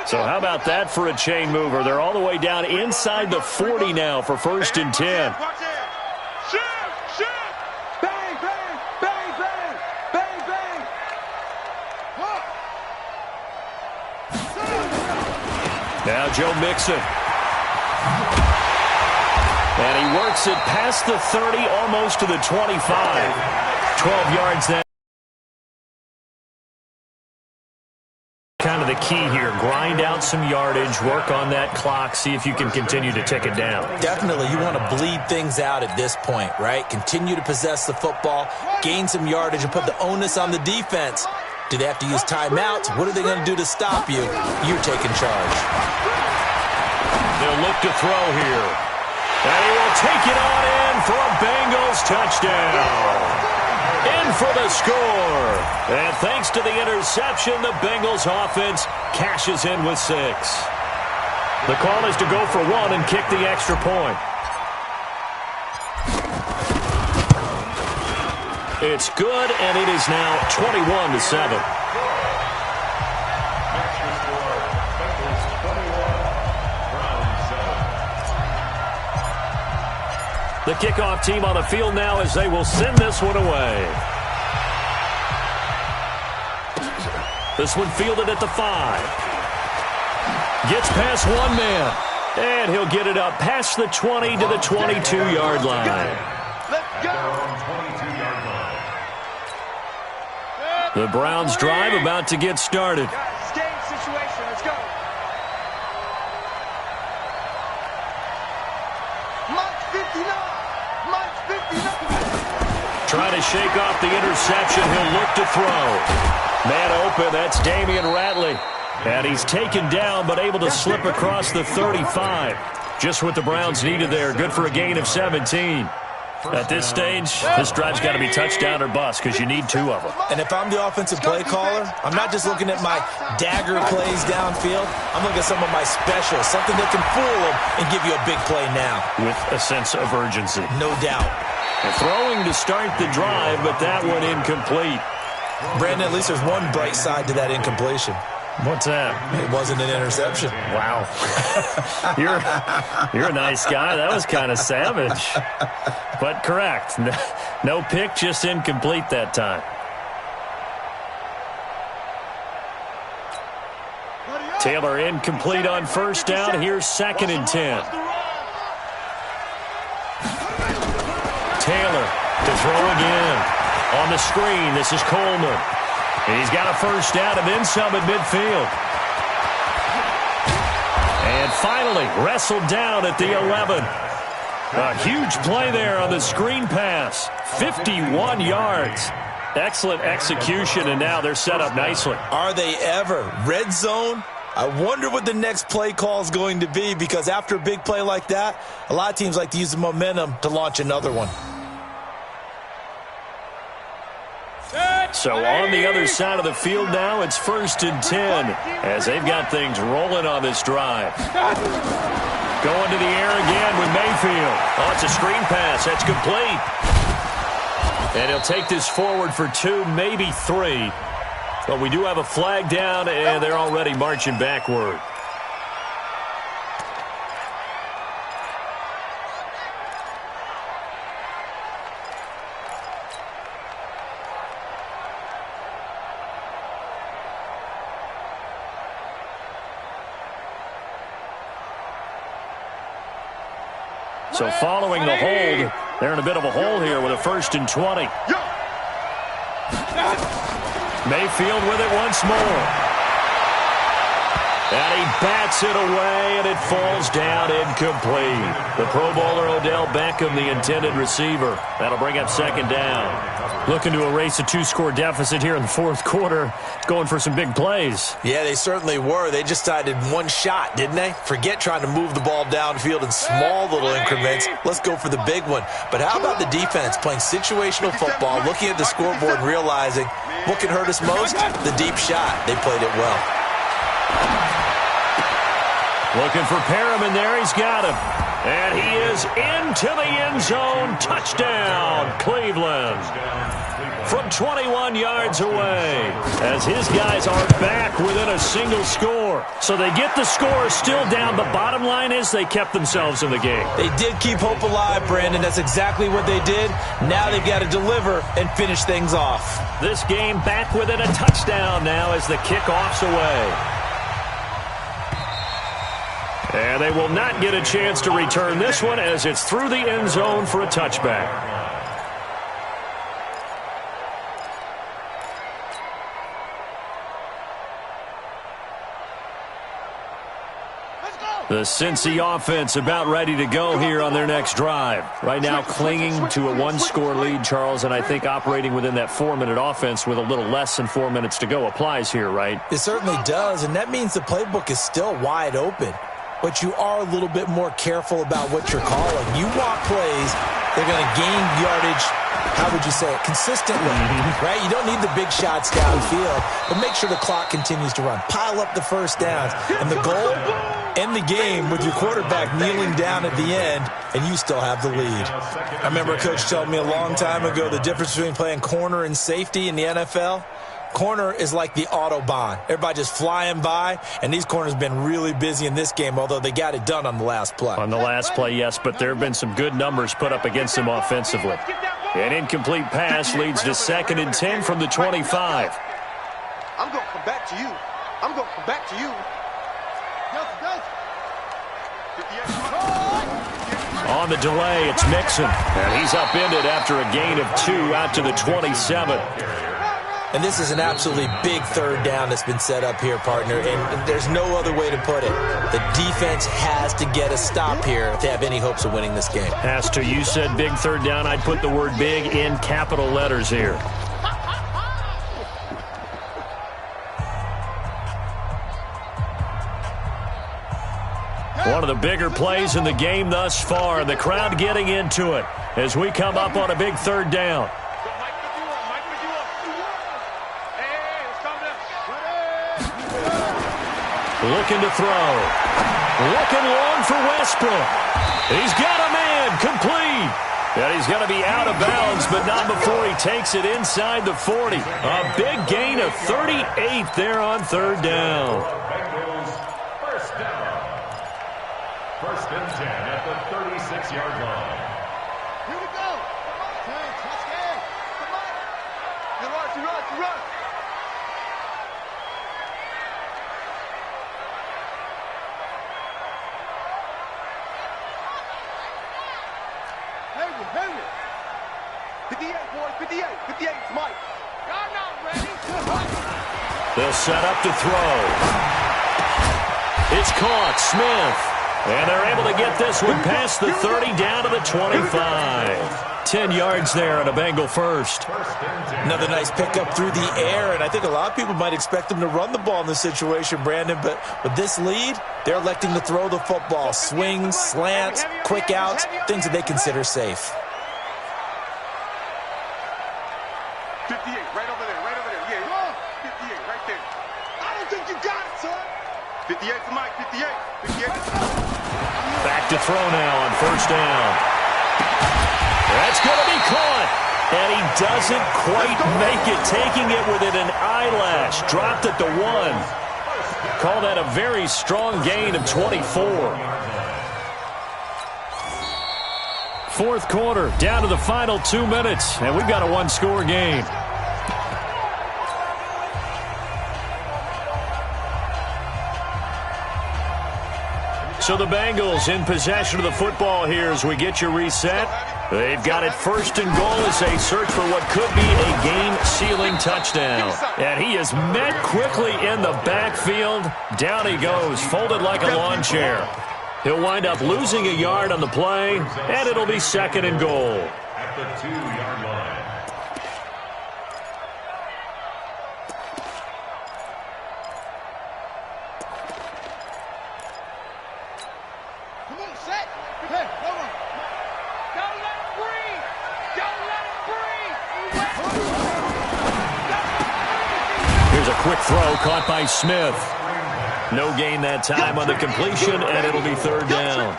So how about that for a chain mover? They're all the way down inside the 40 now for 1st and 10. Watch it. Shoot, shoot. Bang, bang, bang, bang, bang, bang. Now Joe Mixon. And he works it past the 30, almost to the 25. 12 yards then. Kind of the key here. Grind out some yardage, work on that clock, see if you can continue to tick it down. Definitely, you want to bleed things out at this point, right? Continue to possess the football, gain some yardage, and put the onus on the defense. Do they have to use timeouts? What are they going to do to stop you? You're taking charge. They'll look to throw here. And he will take it on in for a Bengals touchdown. In for the score. And thanks to the interception, the Bengals offense cashes in with 6. The call is to go for 1 and kick the extra point. It's good, and it is now 21-7. Extra score, Bengals 21, Browns 7. The kickoff team on the field now as they will send this one away. This one fielded at the 5. Gets past one man. And he'll get it up past the 20 to the 22-yard line. Let's go. 22-yard line. The Browns drive about to get started. Guys, game situation. Let's go. Mike 59. Mike 59. to shake off the interception. He'll look to throw. Man open, that's Damian Ratley. And he's taken down but able to slip across the 35. Just what the Browns needed there. Good for a gain of 17. At this stage, this drive's got to be touchdown or bust because you need 2 of them. And if I'm the offensive play caller, I'm not just looking at my dagger plays downfield. I'm looking at some of my specials, something that can fool them and give you a big play now. With a sense of urgency. No doubt. And throwing to start the drive, but that one incomplete. Brandon, at least there's one bright side to that incompletion. What's that? It wasn't an interception. Wow. You're a nice guy. That was kind of savage. But correct. No pick, just incomplete that time. Taylor incomplete on first down. Here's 2nd and 10. Taylor to throw again. On the screen, this is Coleman. He's got a first down and then some at midfield. And finally, wrestled down at the 11. A huge play there on the screen pass. 51 yards. Excellent execution, and now they're set up nicely. Are they ever? Red zone? I wonder what the next play call is going to be, because after a big play like that, a lot of teams like to use the momentum to launch another one. So on the other side of the field now, it's 1st and 10 as they've got things rolling on this drive. Going to the air again with Mayfield. Oh, it's a screen pass. That's complete. And he'll take this forward for 2, maybe 3. But we do have a flag down, and they're already marching backward. So following the hold, they're in a bit of a hole here with a 1st and 20. Mayfield with it once more. And he bats it away, and it falls down incomplete. The Pro Bowler Odell Beckham, the intended receiver. That'll bring up 2nd down. Looking to erase a 2-score deficit here in the 4th quarter. Going for some big plays. Yeah, they certainly were. They just decided one shot, didn't they? Forget trying to move the ball downfield in small little increments. Let's go for the big one. But how about the defense playing situational football, looking at the scoreboard and realizing what can hurt us most? The deep shot. They played it well. Looking for Perriman there. He's got him. And he is into the end zone. Touchdown, Cleveland. From 21 yards away. As his guys are back within a single score. So they get the score still down. But bottom line is they kept themselves in the game. They did keep hope alive, Brandon. That's exactly what they did. Now they've got to deliver and finish things off. This game back within a touchdown now as the kickoff's away. And they will not get a chance to return this one as it's through the end zone for a touchback. The Cincy offense about ready to go here on their next drive. Right now clinging to a 1-score lead, Charles, and I think operating within that 4-minute offense with a little less than 4 minutes to go applies here, right? It certainly does, and that means the playbook is still wide open. But you are a little bit more careful about what you're calling. You want plays, they're going to gain yardage, how would you say it, consistently, right? You don't need the big shots downfield, but make sure the clock continues to run. Pile up the first downs. And the goal, end the game with your quarterback kneeling down at the end, and you still have the lead. I remember a coach told me a long time ago the difference between playing corner and safety in the NFL. Corner is like the Autobahn. Everybody just flying by, and these corners have been really busy in this game, although they got it done on the last play. On the last play, yes, but there have been some good numbers put up against them offensively. An incomplete pass leads to 2nd and 10 from the 25. I'm going to come back to you. I'm going to come back to you. On the delay, it's Mixon. And he's upended after a gain of 2 out to the 27. And this is an absolutely big third down that's been set up here, partner, and there's no other way to put it. The defense has to get a stop here if they have any hopes of winning this game. Has to. You said big third down. I'd put the word big in capital letters here. One of the bigger plays in the game thus far. The crowd getting into it as we come up on a big third down. Looking to throw. Looking long for Westbrook. He's got a man. Complete. And he's going to be out of bounds, but not before he takes it inside the 40. A big gain of 38 there on third down. Bengals first down. First and 10 at the 36-yard line. Here we go. Let's go. Come on. You run. Henry. 58, boys. 58. 58, Mike. Y'all not ready. They'll set up to throw. It's caught. Smith. And they're able to get this one past the 30 down to the 25. 10 yards there on a Bengal first. Another nice pickup through the air, and I think a lot of people might expect them to run the ball in this situation, Brandon, but with this lead, they're electing to throw the football. Swings, slants, quick outs, things that they consider safe. 58, right over there. Yeah, 58, right there. I don't think you got it, son. 58 to Mike, 58. 58. Back to throw now on first down. That's going to be caught. And he doesn't quite make it, taking it within an eyelash. Dropped at the 1. Call that a very strong gain of 24. Fourth quarter, down to the final 2 minutes, and we've got a one-score game. So the Bengals in possession of the football here as we get you reset. They've got it first and goal as they search for what could be a game-sealing touchdown. And he is met quickly in the backfield. Down he goes, folded like a lawn chair. He'll wind up losing a yard on the play, and it'll be second and goal. At the 2-yard line. Come on, set. Hey, hold on. Don't let him breathe. Don't let him breathe. Here's a quick throw caught by Smith. No gain that time on the completion, and it'll be third down.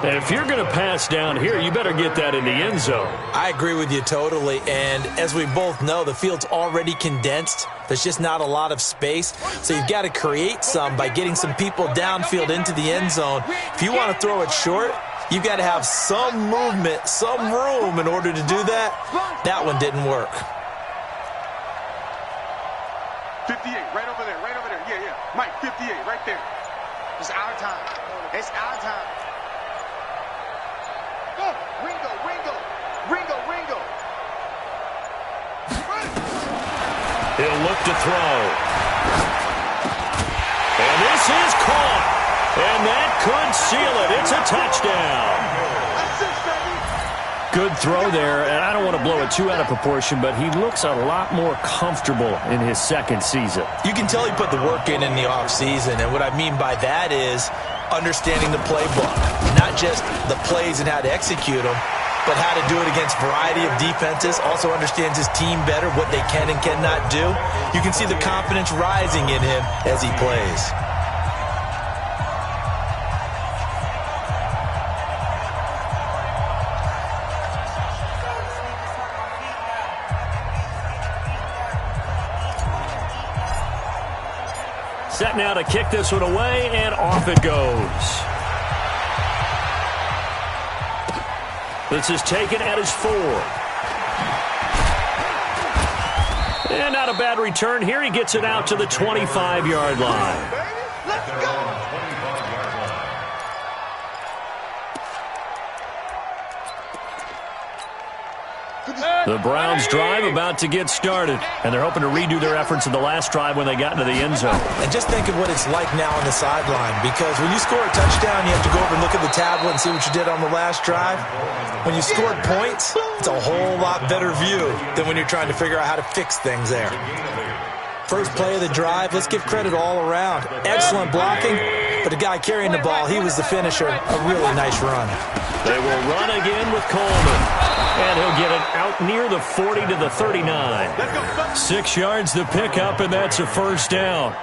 And if you're going to pass down here, you better get that in the end zone. I agree with you totally, and as we both know, the field's already condensed. There's just not a lot of space, so you've got to create some by getting some people downfield into the end zone. If you want to throw it short, you've got to have some movement, some room in order to do that. That one didn't work. 58, right over there. Yeah. Mike, 58, right there. It's our time. It's our time. Go, Ringo. He'll look to throw. And this is caught. And that could seal it. It's a touchdown. Good throw there, and I don't want to blow it too out of proportion, but he looks a lot more comfortable in his second season. You can tell he put the work in the offseason, and what I mean by that is understanding the playbook. Not just the plays and how to execute them, but how to do it against a variety of defenses. Also understands his team better, what they can and cannot do. You can see the confidence rising in him as he plays. Set now to kick this one away, and off it goes. This is taken at his 4. And not a bad return here. He gets it out to the 25-yard line. Let's go. The Browns drive about to get started, and they're hoping to redo their efforts in the last drive when they got into the end zone. And just think of what it's like now on the sideline, because when you score a touchdown, you have to go over and look at the tablet and see what you did on the last drive. When you scored points, it's a whole lot better view than when you're trying to figure out how to fix things there. First play of the drive, let's give credit all around. Excellent blocking, but the guy carrying the ball, he was the finisher. A really nice run. They will run again with Coleman. And he'll get it out near the 40 to the 39. 6 yards the pickup, and that's a first down.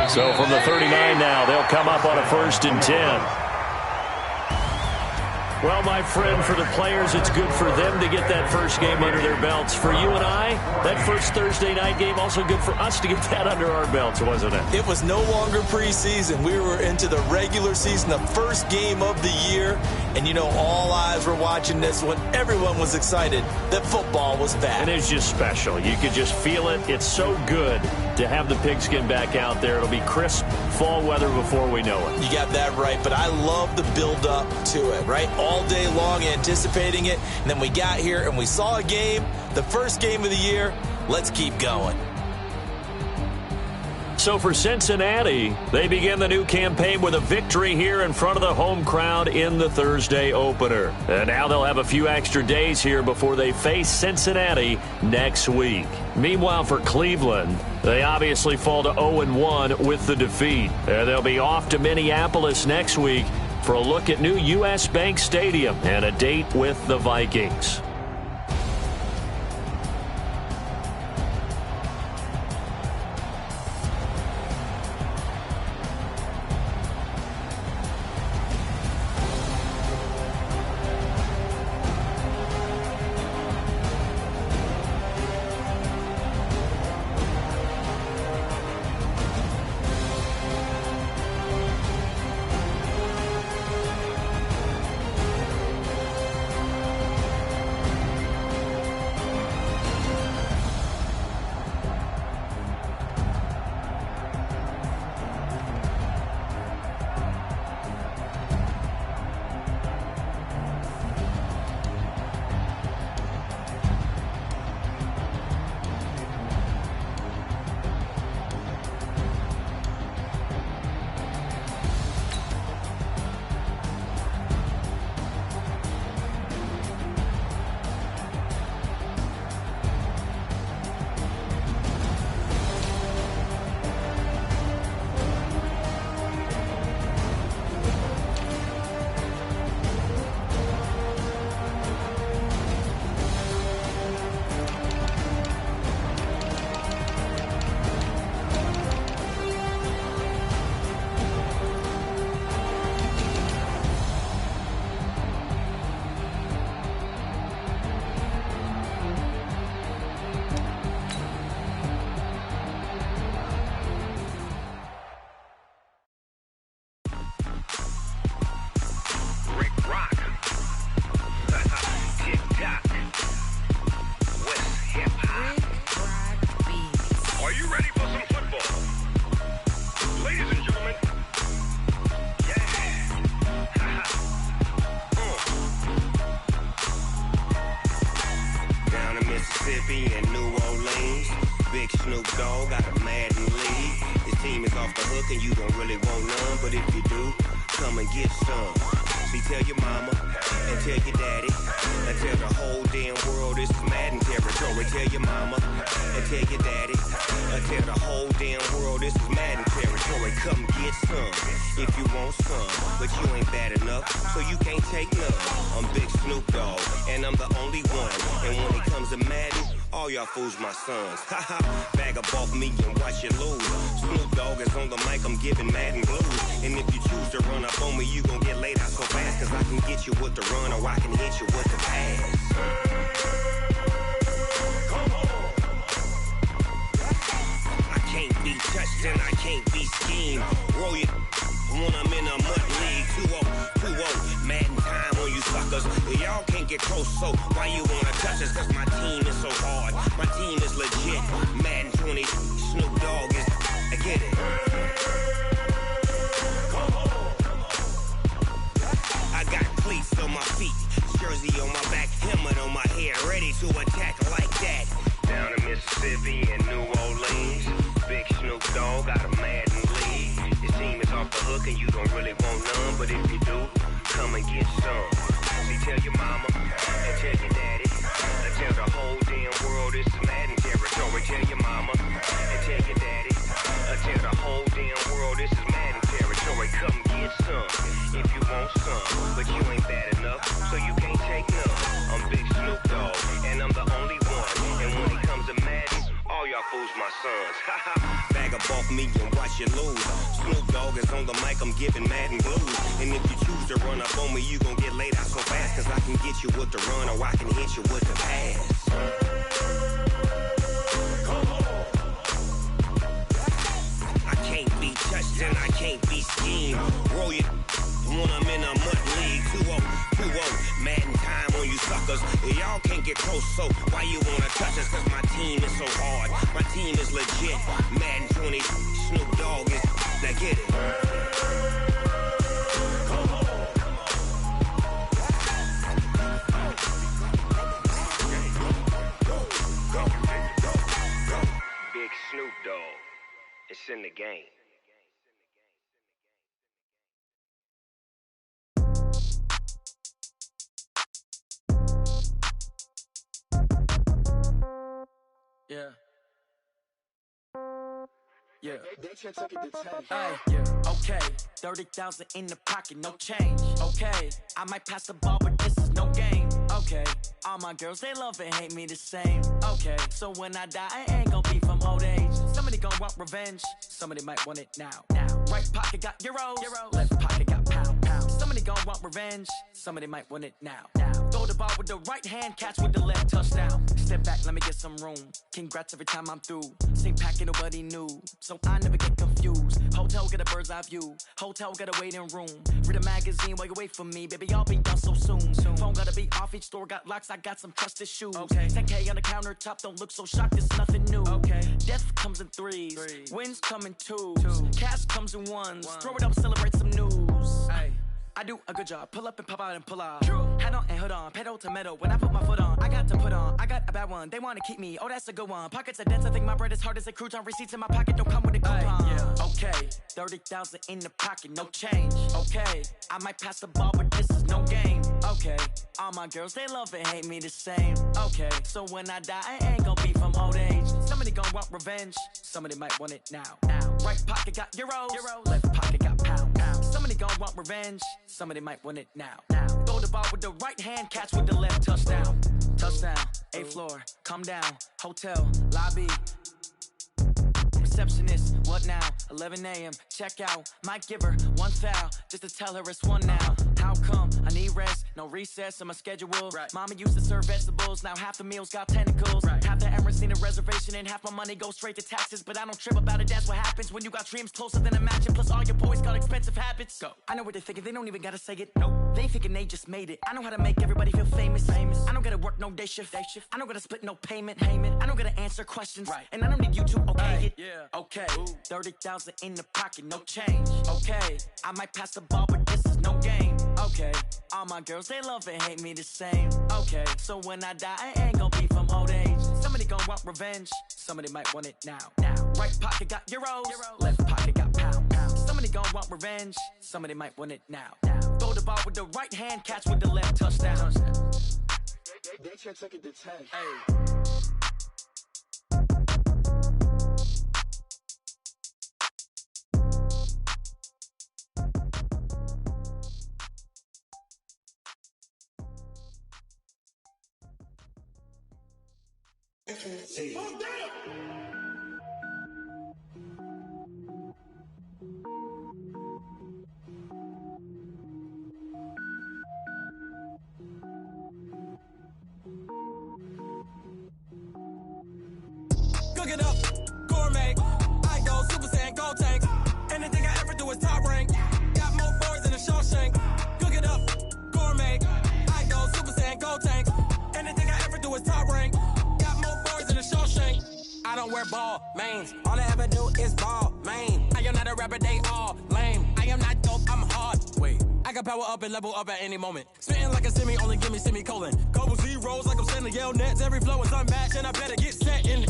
So from the 39 now, they'll come up on a 1st and 10. Well, my friend, for the players, it's good for them to get that first game under their belts. For you and I, that first Thursday night game, also good for us to get that under our belts, wasn't it? It was no longer preseason. We were into the regular season, the first game of the year. And, you know, all eyes were watching this when everyone was excited that football was back. And it's just special. You could just feel it. It's so good to have the pigskin back out there. It'll be crisp fall weather before we know it. You got that right, but I love the build-up to it, right? All day long anticipating it, and then we got here and we saw a game, the first game of the year. Let's keep going. So for Cincinnati, they begin the new campaign with a victory here in front of the home crowd in the Thursday opener. And now they'll have a few extra days here before they face Cincinnati next week. Meanwhile, for Cleveland, they obviously fall to 0-1 with the defeat. And they'll be off to Minneapolis next week for a look at new U.S. Bank Stadium and a date with the Vikings. Mississippi and New Orleans. Big Snoop Dogg got a Madden league. His team is off the hook and you don't really want none, but if you do, come and get some. See, tell your mama and tell your daddy and tell the whole damn world this is Madden territory. Tell your mama and tell your daddy and tell the whole damn world this is Madden territory. Come get some if you want some, but you ain't bad enough, so you can't take none. I'm Big Snoop Dogg and I'm the only one, and when it comes to Madden, all y'all fools my sons. Haha, bag up off me and watch you lose. Snoop Dogg is on the mic, I'm giving Madden blues. And if you choose to run up on me, you gon' get laid out so fast, cause I can get you with the run or I can hit you with the pass. Come on. I can't be touched and I can't be schemed. Roll you when I'm in a mud league. 2-0, Madden time on you suckers. Y'all can't get close, so why you wanna touch us? Cause my team is so hard, my team is legit. Madden 20, Snoop Dogg is, I get it. I got cleats on my feet, jersey on my back, helmet on my head, ready to attack like that. Down in Mississippi and New Orleans, Big Snoop Dogg got a Madden league. His team is off the hook and you don't really want none, but if you do, come and get some. See, tell your mama and tell your daddy, and tell the whole damn world it's Madden territory. Tell your mama and tell your daddy, and tell the whole damn world this is Madden territory. Come get some if you want some, but you ain't bad enough, so you can't take none. I'm Big Snoop Dogg, and I'm the only one. And when it comes to Madden, all y'all fools my sons. Bag up off me and watch you lose. Snoop Dogg is on the mic, I'm giving Madden blues. And if you choose to run up on me, you gon' get laid out so fast. Cause I can get you with the run or I can hit you with the pass. I can't be touched and I can't be schemed. Roll you when I'm in a mud league. 2-0, Madden time on you suckers. Y'all can't get close, so why you wanna touch us? Cause my team is so hard, my team is legit. Madden 20, Snoop Dogg is, now get it. Big Snoop Dogg, it's in the game. Yeah. Yeah. Hey, yeah. Okay. 30,000 in the pocket, no change. Okay. I might pass the ball, but this is no game. Okay. All my girls, they love and hate me the same. Okay. So when I die, I ain't gon' be from old age. Somebody gon' want revenge. Somebody might want it now. Right pocket got euros. Left pocket got pound. Somebody gon' want revenge. Somebody might want it now. Throw the ball with the right hand, catch with the left, touchdown. Step back, let me get some room. Congrats every time I'm through. Same packet, nobody knew, so I never get confused. Hotel get a bird's eye view. Hotel got a waiting room. Read a magazine while you wait for me, baby. I'll be done so soon. Phone gotta be off. Each store got locks. I got some trusted shoes. 10K on the countertop. Don't look so shocked. It's nothing new. Death comes in threes. Wins come in twos. Cash comes in ones. Throw it up, celebrate some news. I do a good job. Pull up and pop out and pull out. Head on and hood on. Pedal to metal. When I put my foot on, I got to put on. I got a bad one. They want to keep me. Oh, that's a good one. Pockets are dense. I think my bread is hard as a crouton. Receipts in my pocket don't come with a coupon. Okay. 30,000 in the pocket. No change. Okay. I might pass the ball, but this is no game. Okay. All my girls, they love and hate me the same. Okay. So when I die, I ain't gon' be from old age. Somebody gon' want revenge. Somebody might want it now. Right pocket got euros. Left pocket got pound. Somebody gon' want revenge. Somebody might want it now. Throw the ball with the right hand, catch with the left, touchdown. Touchdown, 8th floor, come down, hotel, lobby. Receptionist, what now? 11 a.m., check out. Might give her one foul, just to tell her it's one now. How come? I need rest, no recess in my schedule. Mama used to serve vegetables, now half the meals got tentacles. Half the Emirates need a reservation and half my money goes straight to taxes. But I don't trip about it, that's what happens when you got dreams closer than a mansion. Plus all your boys got expensive habits. Go. I know what they're thinking, they don't even gotta say it. Nope. They thinking they just made it. I know how to make everybody feel famous. I don't gotta work no day shift. I don't gotta split no payment. I don't gotta answer questions. And I don't need you to okay it. Okay, 30,000 in the pocket, no change. Okay, I might pass the ball, but this is no game. Okay, all my girls, they love and hate me the same. Okay, so when I die, I ain't gon' be from old age. Somebody gon' want revenge. Somebody might want it now. Right pocket got euros. Left pocket got pound. Somebody gon' want revenge. Somebody might want it now. Throw the ball with the right hand, catch with the left, touchdown. They can't take it to 10. Hey. Oh, damn! Cook it up, gourmet. I go Super Saiyan, gold tank. Anything I ever do is top rank. Got more boards than a Shawshank. Cook it up, gourmet. I go Super Saiyan, gold tank. Anything I ever do is top rank. I don't wear ball mains. All I ever do is ball, man. I am not a rapper, they all lame. I am not dope, I'm hard. Wait, I I got power up and level up at any moment. Spitting like a semi, only give me semicolon. Couple zeros like I'm sending yell nets. Every flow is unmatched and I better get set in.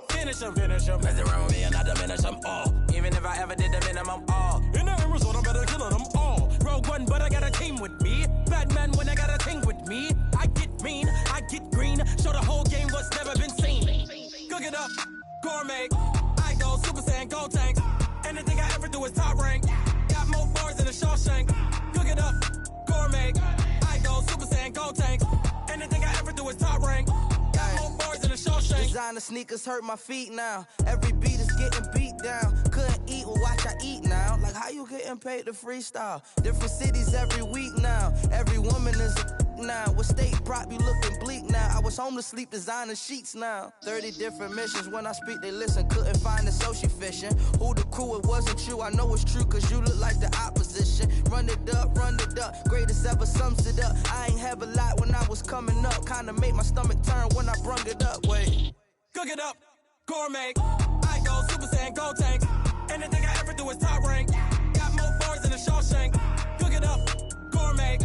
Finish them. Mess around with me and I diminish them all. Even if I ever did the minimum, all. In the end result, I'm better killing them all. Rogue One, but I got a team with me. Batman when I got a team with me. I get mean, I get green. Show the whole game what's never been seen. Cook it up, gourmet. I go Super Saiyan, gold tanks. Anything I ever do is top rank. Got more bars than a Shawshank. Cook it up, gourmet. I go Super Saiyan, gold tanks. Anything I ever do is top rank. Got more bars than a Shawshank. Designer sneakers hurt my feet now. Every beat is getting beat down. Couldn't eat, well watch I eat now. Like how you getting paid to freestyle? Different cities every week now. Every woman is a now. What state prop you looking bleak now? I was home to sleep designing sheets now. 30 different missions. When I speak they listen. Couldn't find it so she fishing. Who the crew, it wasn't you. I know it's true cause you look like the opposition. Run it up. Greatest ever sums it up. I ain't have a lot when I was coming up. Kinda made my stomach turn when I brung it up. Wait. Cook it up, gourmet. I go Super Saiyan, gold tanks. Anything I ever do is top rank. Got more bars than a Shawshank. Cook it up, gourmet.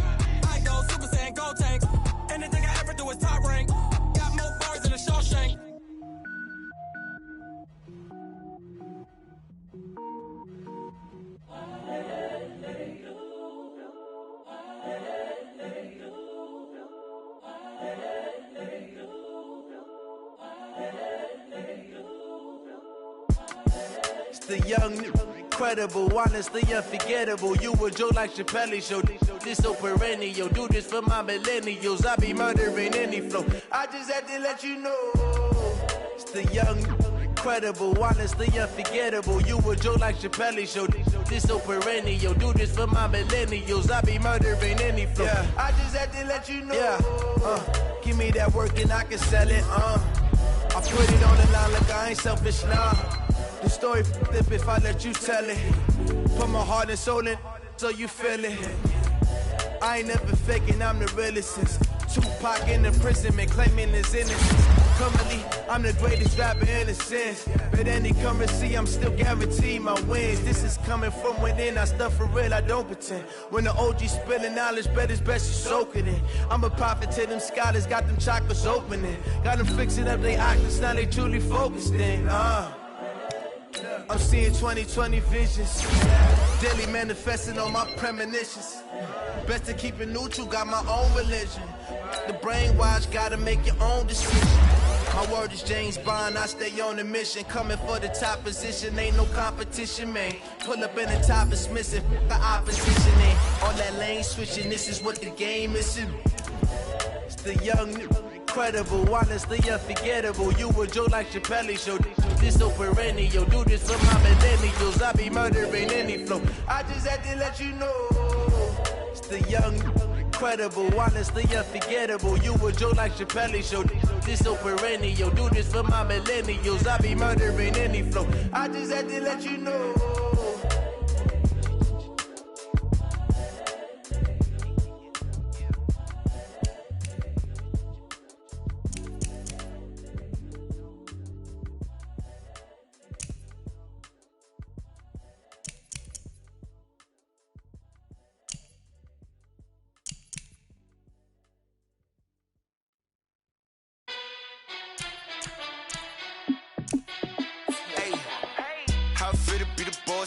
I go Super Saiyan, gold tanks. Anything I ever do is top rank. Got more bars than a Shawshank. The young, incredible, honestly unforgettable. You a Joe like Chappelle show. This so perennial. Do this for my millennials. I be murdering any flow. I just had to let you know. It's the young, incredible, honestly unforgettable. You a Joe like Chappelle show. This so perennial. Do this for my millennials. I be murdering any flow. Yeah. I just had to let you know. Yeah. Give me that work and I can sell it. I put it on the line like I ain't selfish now. The story flip if I let you tell it. Put my heart and soul in so you feel it. I ain't never faking, I'm the realest since Tupac in imprisonment, claiming his innocence. Currently, I'm the greatest rapper in a sense. But any currency, I'm still guaranteed my wins. This is coming from within, I stuff for real, I don't pretend. When the OG spilling knowledge, bet it's best you soak it in. I'm a prophet to them scholars, got them chakras opening. Got them fixing up they octaves, now they truly focused in. I'm seeing 2020 visions. Daily manifesting on my premonitions. Best to keep it neutral, got my own religion. The brainwash, gotta make your own decision. My word is James Bond, I stay on a mission. Coming for the top position, ain't no competition, man. Pull up in the top, it's missing, the opposition ain't. All that lane switching, this is what the game is. It's the young, incredible, honestly unforgettable. You a Joe like Chappelle show. This so perennial. Do this for my millennials. I be murdering any flow. I just had to let you know. It's the young, incredible, honestly unforgettable. You a Joe like Chappelle show. This so perennial. Do this for my millennials. I be murdering any flow. I just had to let you know.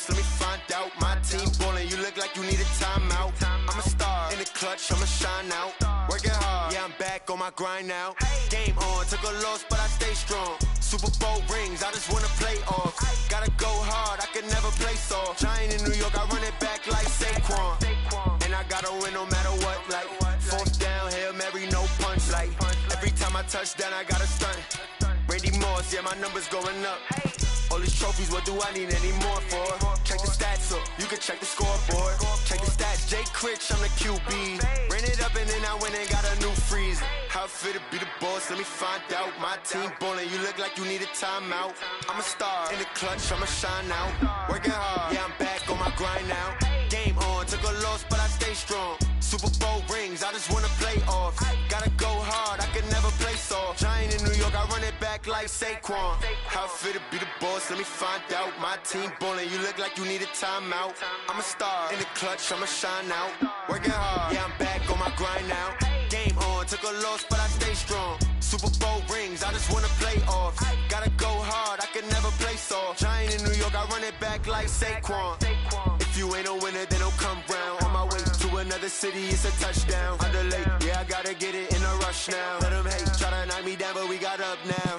Let me find out. My team ballin', you look like you need a timeout. I'm a star in the clutch, I'ma shine out. Working hard, yeah, I'm back on my grind now. Game on, took a loss, but I stay strong. Super Bowl rings, I just wanna play off. Gotta go hard, I could never play soft. Giant in New York, I run it back like Saquon. And I gotta win no matter what, like fourth down, Hail Mary, no punch. Like every time I touch down, I gotta stunt. Randy Moss, yeah, my numbers going up. All these trophies, what do I need any more for? Check the stats up, you can check the scoreboard. Check the stats, Jay Critch, I'm the QB. Ran it up and then I went and got a new freeze. How it fit to be the boss, let me find out. My team ballin', you look like you need a timeout. I'm a star in the clutch, I'ma shine out. Working hard, yeah, I'm back on my grind now. Game on, took a loss, but I stay strong. Super Bowl rings, I just wanna play off. Gotta go hard, I can never play soft. Giant in New York, I run it back like Saquon. How fit to be the boss, let me find out. My team ballin', you look like you need a timeout. I'm a star, in the clutch, I'ma shine out. Working hard, yeah, I'm back on my grind now. Game on, took a loss, but I stay strong. Super Bowl rings, I just wanna play off. Gotta go hard, I can never play soft. Giant in New York, I run it back like Saquon. If you ain't a winner, then don't come round. On my way to another city, it's a touchdown. Underlay, yeah, I gotta get it in a rush now. Let them hate, try to knock me down, but we got up now.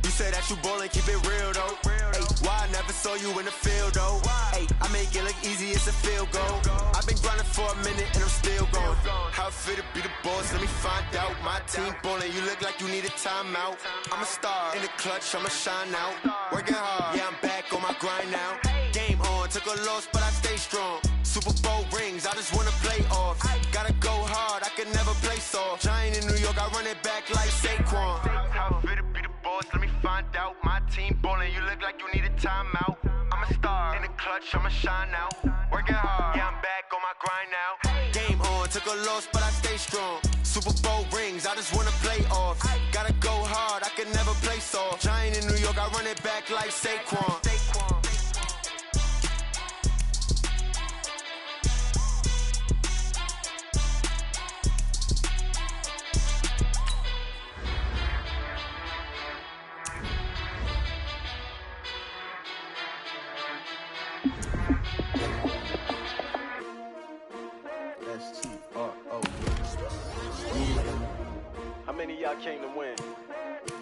You say that you ballin', keep it real though. Ay, why I never saw you in the field though? Ay, I make it look easy, it's a field goal. I've been grinding for a minute and I'm still going. How fit to be the boss, let me find out. My team ballin', you look like you need a timeout. I'm a star, in the clutch, I'ma shine out. Working hard, yeah, I'm back on my grind now. Game on, took a loss, but I stay strong. Super Bowl rings, I just wanna play off. Gotta go hard, I can never play soft. Giant in New York, I run it back like Saquon. How fit to be the boss, let me find out. My team ballin', you look like you need a timeout. I'm a star, in the clutch, I'ma shine out. Working hard, yeah, I'm back on my grind now. Game on, took a loss, but I stay strong. Super Bowl rings, I just wanna play off. Gotta go hard, I can never play soft. Giant in New York, I run it back like Saquon. How many of y'all came to win?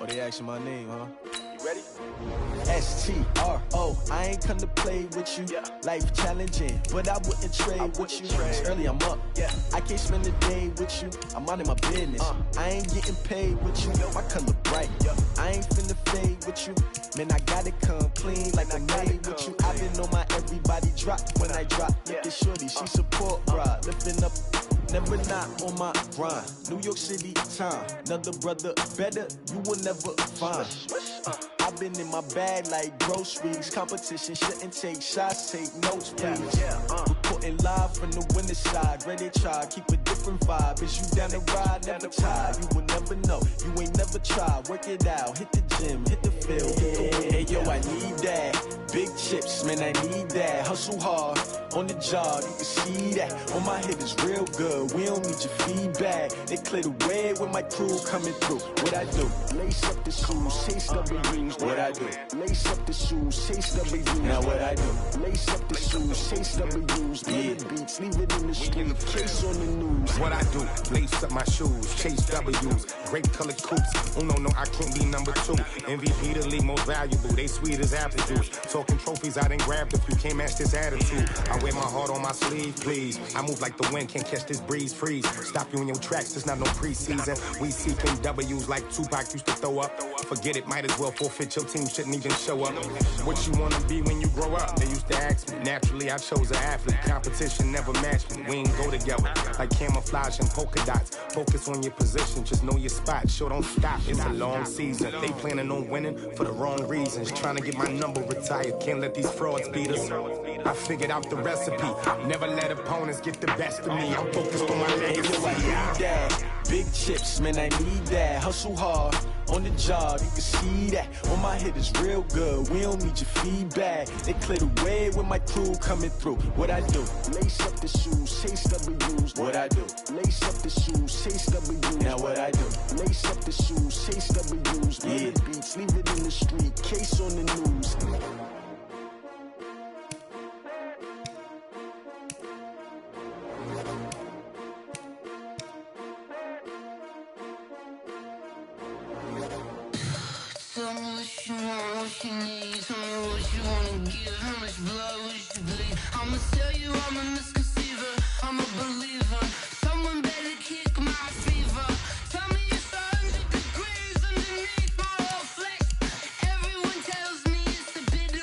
Oh, they asking my name, huh? You ready? STRO, I ain't come to play with you. Yeah. Life challenging, but I wouldn't trade with you. It's early, I'm up. Yeah. I can't spend the day with you. I'm minding my business. I ain't getting paid with you. My color bright. I ain't finna fade with you. Man, I gotta come clean like I'm made with you. I've been on my everybody drop when I drop. Look at shorty, she support ride. Lifting up, never not on my grind. New York City time. Another brother better, you will never find. I've been in my bag like groceries. Competition shouldn't take shots, take notes, please. Reporting live from the winning side. Ready to try, keep a different vibe. Is you down the ride, never tired. You will never know, you ain't never tried. Work it out, hit the gym, hit the field, hit the wind. Hey yo, I need that. Big chips, man, I need that. Hustle hard, on the job, you can see that. On my head is real good, we don't need your feedback. They clear the way when my crew coming through. What I do? Lace up the shoes, chase W's. What I do? Lace up the shoes, chase W's. Now what I do? Lace up the shoes, chase W's. Play the beats, leave it in the street, case on the news. What I do? Lace up my shoes, chase W's. Great colored coops. Oh no, I can't be number 2. MVP the league most valuable. They sweet as apple juice. Talking trophies, I done grabbed a few. Can't match this attitude. I wear my heart on my sleeve, please. I move like the wind, can't catch this breeze. Freeze. Stop you in your tracks. There's not no preseason. We seeking W's like Tupac used to throw up. Forget it, might as well forfeit. Your team shouldn't even show up. What you wanna be when you grow up? They used to ask me. Naturally, I chose an athlete. Competition never matched me. We ain't go together like camouflage and polka dots. Focus on your position, just know your spot. Sure, don't stop. It's a long season. They planning on winning for the wrong reasons. Trying to get my number retired. Can't let these frauds beat us. I figured out the recipe. Never let opponents get the best of me. I'm focused on my legacy. I need that. Big chips, man, I need that. Hustle hard, on the job, you can see that. On my head is real good, we don't need your feedback. They clear the way when my crew coming through. What I do? Lace up the shoes, chase W's. What I do? Lace up the shoes, chase W's. Now what I do? Lace up the shoes, chase W's. Play the beats, leave it in the street, case on the news. Tell me what you want, what you need. Tell me what you wanna give, how much blood would you bleed? I'ma tell you I'm a misconceiver, I'm a believer. Someone better kick my fever. Tell me it's 100 degrees underneath my whole flesh. Everyone tells me it's a bit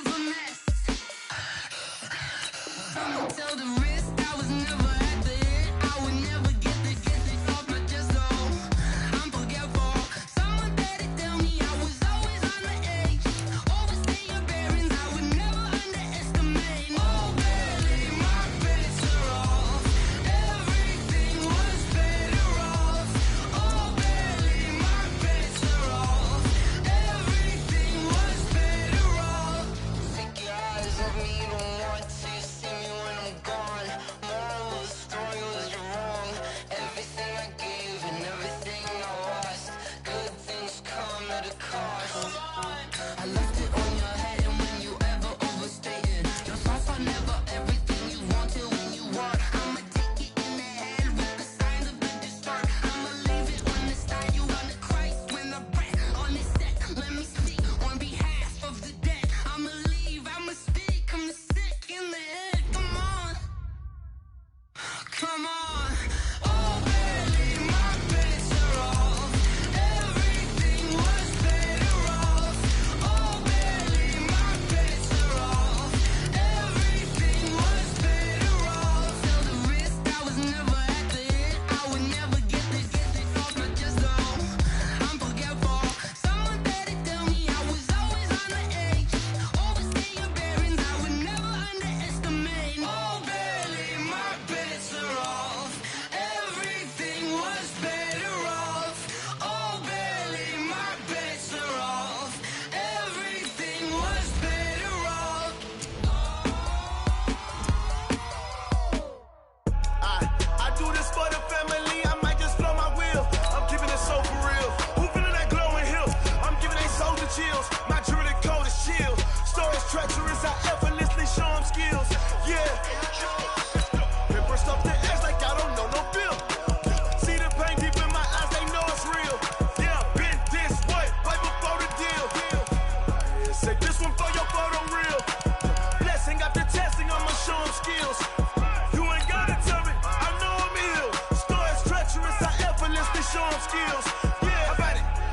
skills. Yeah,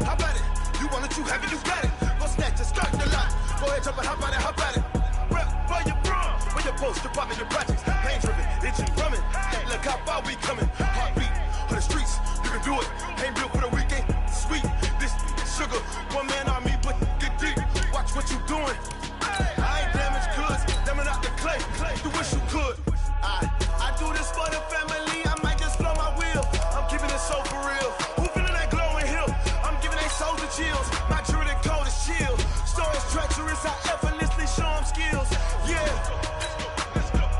how about it? You want it, you have it, you got it. Go snatch it, skirt the lot. Go ahead, jump it, how about it? Rep for your bra, for your post, department, your projects. Pain driven, itching, drumming. Hey, look how far we coming. Heartbeat on the streets, you can do it. Ain't built for the weekend, sweet. This sugar, one man army, but get deep. Watch what you doing. I ain't damaged goods, damn out the clay. You wish you could. I do this for the family. I might just blow my wheel. I'm keeping it so for real. Who feeling that glowing hill? I'm giving they soldier chills. My jewelry code is chill. Stories treacherous, I effortlessly show them skills. Yeah.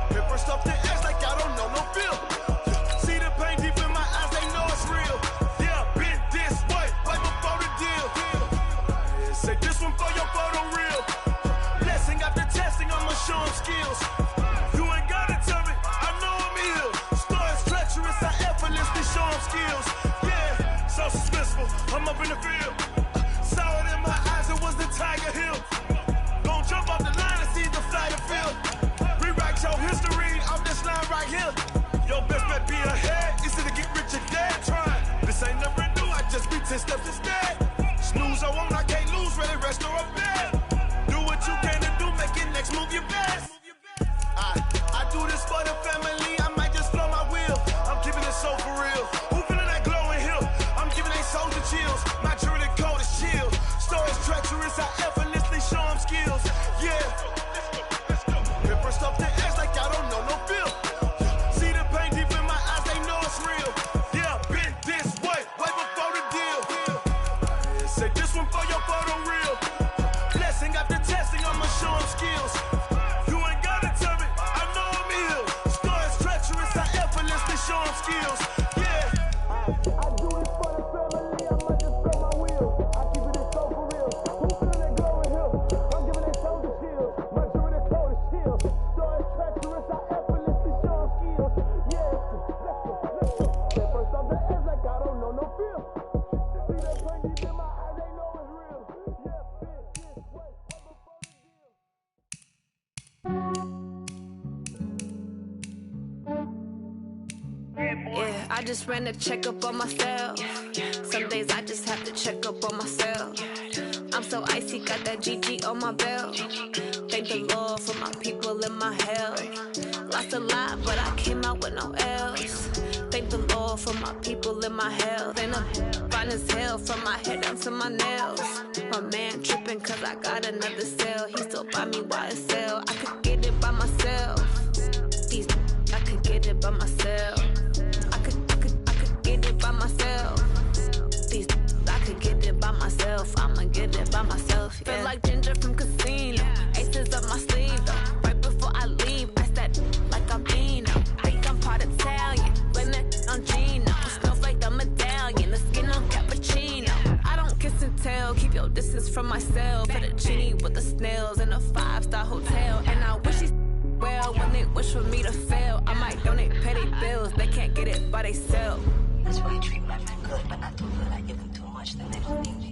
Paper stuff to edge like I don't know no feel. See the pain deep in my eyes, they know it's real. Yeah, been this way, right before the deal. Yeah, say this one for your photo real. Blessing after testing, I'ma show them skills. You ain't gotta tell me, I know I'm ill. Stories treacherous, I effortlessly show them skills. Yeah, so suspenseful, I'm up in the field. Saw it in my eyes, it was the Tiger Hill. Don't jump off the line and see the fly the field. Rewrite your history off this line right here. Your best bet be ahead, easy to get rich or dead. Trying, this ain't never new, I just be 10 steps instead. Snooze I won't, I can't lose, ready, rest or a bed. Do what you can to do, make it next move your best. I do this for the family, I might just blow my wheel. I'm keeping it so for real. Who feeling that glowing hill? I'm giving they soldier chills. My jewelry code is chill. Stories treacherous, I effortlessly show them skills. Yeah. Paper stuff to edge like I don't know no feel. See the pain deep in my eyes, they know it's real. Yeah, been this way, right before the deal. Say this one for your photo real. Blessing after testing, I'ma show them skills. You ain't gotta tell me, I know I'm ill. Stories treacherous, I effortlessly show them skills. Yeah. I do this for the family, I might just blow my wheel. I keep it so for real. Who feeling that glowing hill? I'm giving they soldier chills. My jewelry code is chill. Stories treacherous, I effortlessly show them skills. Yeah, let's go. That first off the edge like I don't know no feel. See that pain deep in my eyes, they know it's real. Yeah, been this way, right before the deal. Yeah, I just ran a checkup on myself. Some days I just have to check up on myself. I'm so icy, got that GG on my belt. Thank the Lord for my people in my hell. Lost a lot, but I came out with no L's. Thank the Lord for my people in my health. And I'm fine as hell from my head down to my nails. My man tripping cause I got another cell. He still buy me YSL. I could get it by myself. These I could get it by myself. I could get it by myself. These I could get it by myself. I'ma get it by myself. Yeah. Feel like Ginger from Casino. Aces up my sleeve though. Right before I leave, I that like I'm Dino. Think I'm part Italian. Blame that on Gino. Smells like the medallion. The skin on cappuccino. I don't kiss and tell. Keep your distance from myself. Put a genie with the snails in a 5-star hotel. And I wish he's well when they wish for me to fail. I might donate petty bills. They can't get it by themselves. That's why I treat my men good, but not too good. I give them too much, then they don't need me.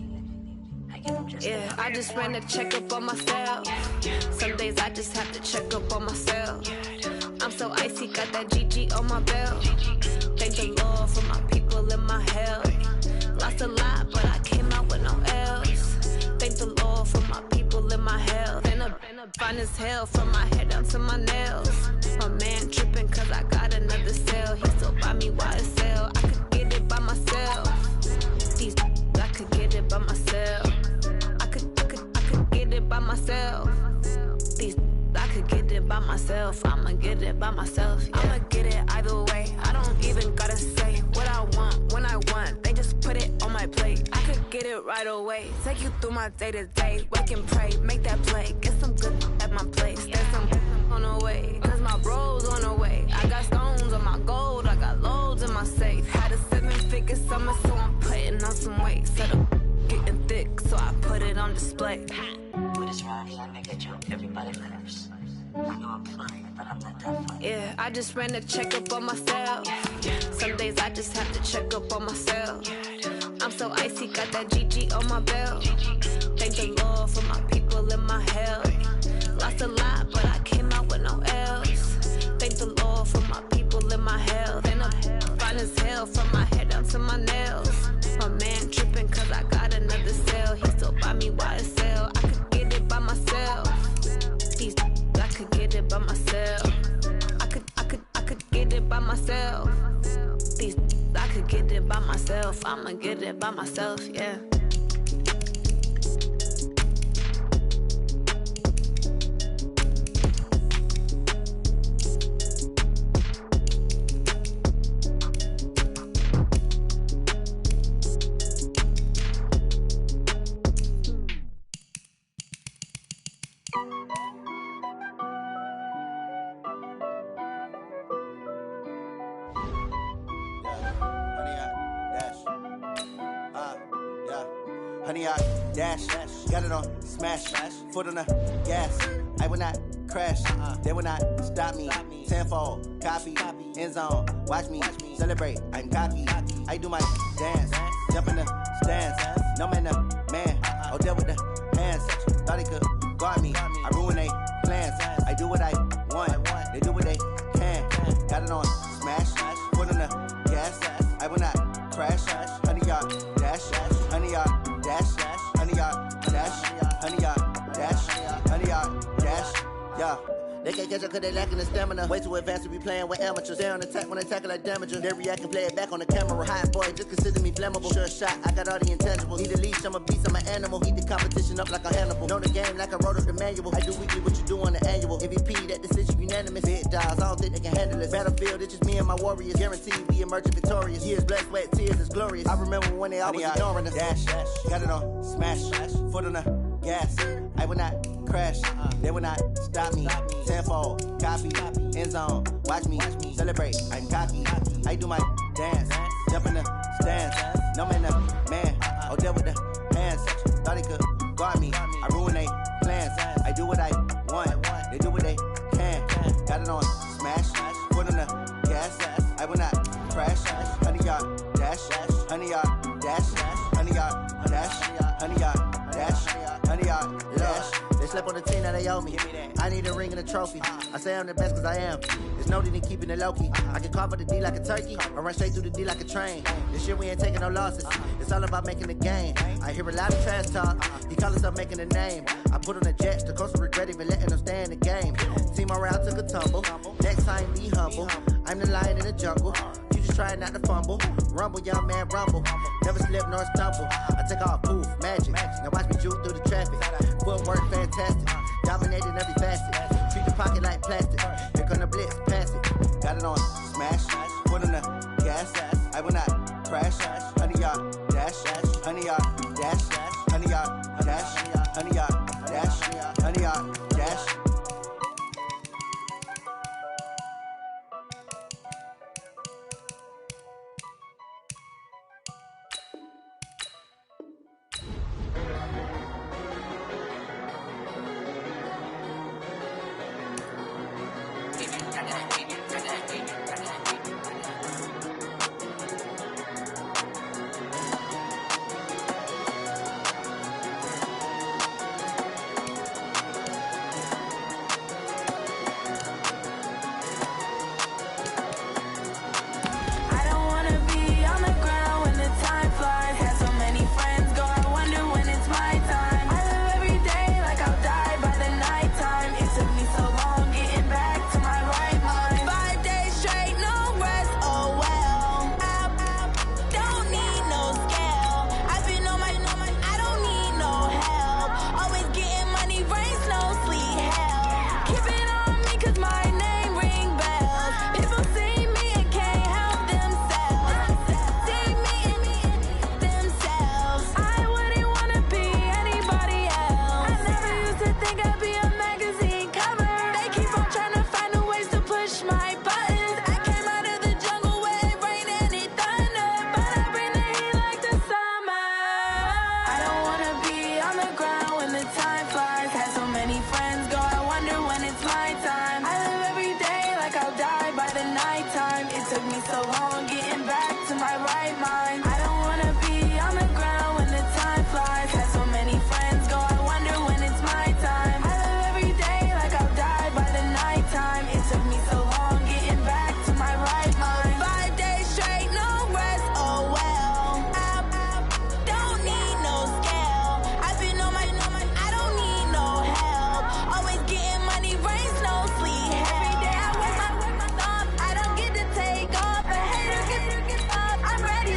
I give them just yeah, I just ran a checkup on myself. Some days I just have to check up on myself. I'm so icy, got that GG on my belt. Thank the Lord for my people in my health. Lost a lot, but I came out with no L's. Thank the Lord for my people in my health. And I'm fine as hell from my head down to my nails. My man tripping cause I got another cell. He still buy me YSL. I could get it by myself. These I could get it by myself. I could get it by myself. These I could get it by myself. I'ma get it by myself. Yeah. I'ma get it either way. I don't even gotta say what I want when I want. They just put it on my plate. I could get it right away. Take you through my day to day. Wake and pray, make that play. Get some good at my place. There's some on the way. Cause my bro's on the way. I got stones on my gold. I got loads in my safe. Had a 7-figure summer, so I'm putting on some weight. Set up getting thick, so I put it on display. With this rhyme, I make it jump. Everybody laughs. I know I'm flying, but I'm not that fine. Yeah, I just ran a checkup on myself. Some days I just have to check up on myself. I'm so icy, got that GG on my belt. Thank the Lord for my people in my health. Lost a lot, but I came out with no L's. Thank the Lord for my people in my health. And I'm fine as hell from my head down to my nails. My get it by myself. I'ma get it by myself, yeah. Honey, I dash, got it on, smash, foot on the gas. I will not crash, they will not stop me. Tenfold, copy, end zone, watch me celebrate. I'm cocky, I do my dance, jump in the stands. No man, the man, oh, deal with the hands. Thought he could guard me, I ruin they plans. I do what I want, they do what they can. Got it on, smash, foot on the gas. I will not crash, honey, y'all dash, honey, y'all dash, honey, y'all dash, honey, y'all dash, honey, y'all dash, yeah. They can't catch up cause they lacking the stamina. Way too advanced to be playing with amateurs. They on attack when they tackle like damager. They react and play it back on the camera. Hot boy, just consider me flammable. Sure shot, I got all the intangibles. Need a leash, I'm a beast, I'm an animal. Heat the competition up like a Hannibal. Know the game like I wrote up the manual. I do weekly what you do on the annual. MVP, that decision unanimous. Big dogs, I don't think they can handle it. Battlefield, it's just me and my warriors. Guaranteed we emerging victorious. Years, blood, sweat, tears, it's glorious. I remember when they always ignoring us. Dash, got it on, smash, foot on the gas. I will not crash, they will not stop me. Tenfold, copy, end zone, watch me celebrate. I'm cocky, I do my dance, jump in the stands. No man, the man, oh, deal with the hands. Thought he could guard me, I ruin they plans. I do what I want, they do what they can. Got it on, smash, foot on the gas. I will not crash, honey, y'all dash, honey, y'all dash, honey, y'all dash, honey, y'all dash, honey, y'all dash. They slept on the team, now they owe me. I need a ring and a trophy. I say I'm the best cause I am. There's no need in keeping it low-key. I can carve up the D like a turkey, or run straight through the D like a train. This year we ain't taking no losses. It's all about making the game. I hear a lot of trash talk. He call himself making a name. I put on the Jets, the coach will regret even letting them stay in the game. Team around took a tumble. Next time be humble. I'm the lion in the jungle. You just try not to fumble. Rumble, young man, rumble. Never slip nor stumble. I take off, poof, magic. Now watch me juke through the traffic. Footwork fantastic. Dominating every facet. Treat your pocket like plastic. Here come the blitz, pass it. Got it on, smash. Foot on the gas. I will not crash. Honey, y'all dash. Honey, y'all dash. Honey, y'all dash. Honey, y'all dash. Honey, y'all dash. I'm ready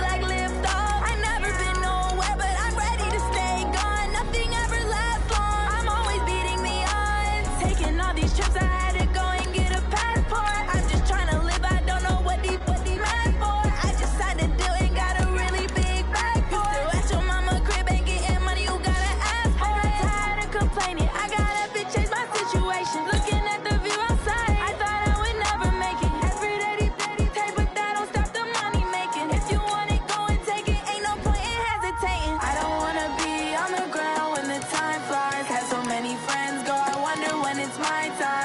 it's my time.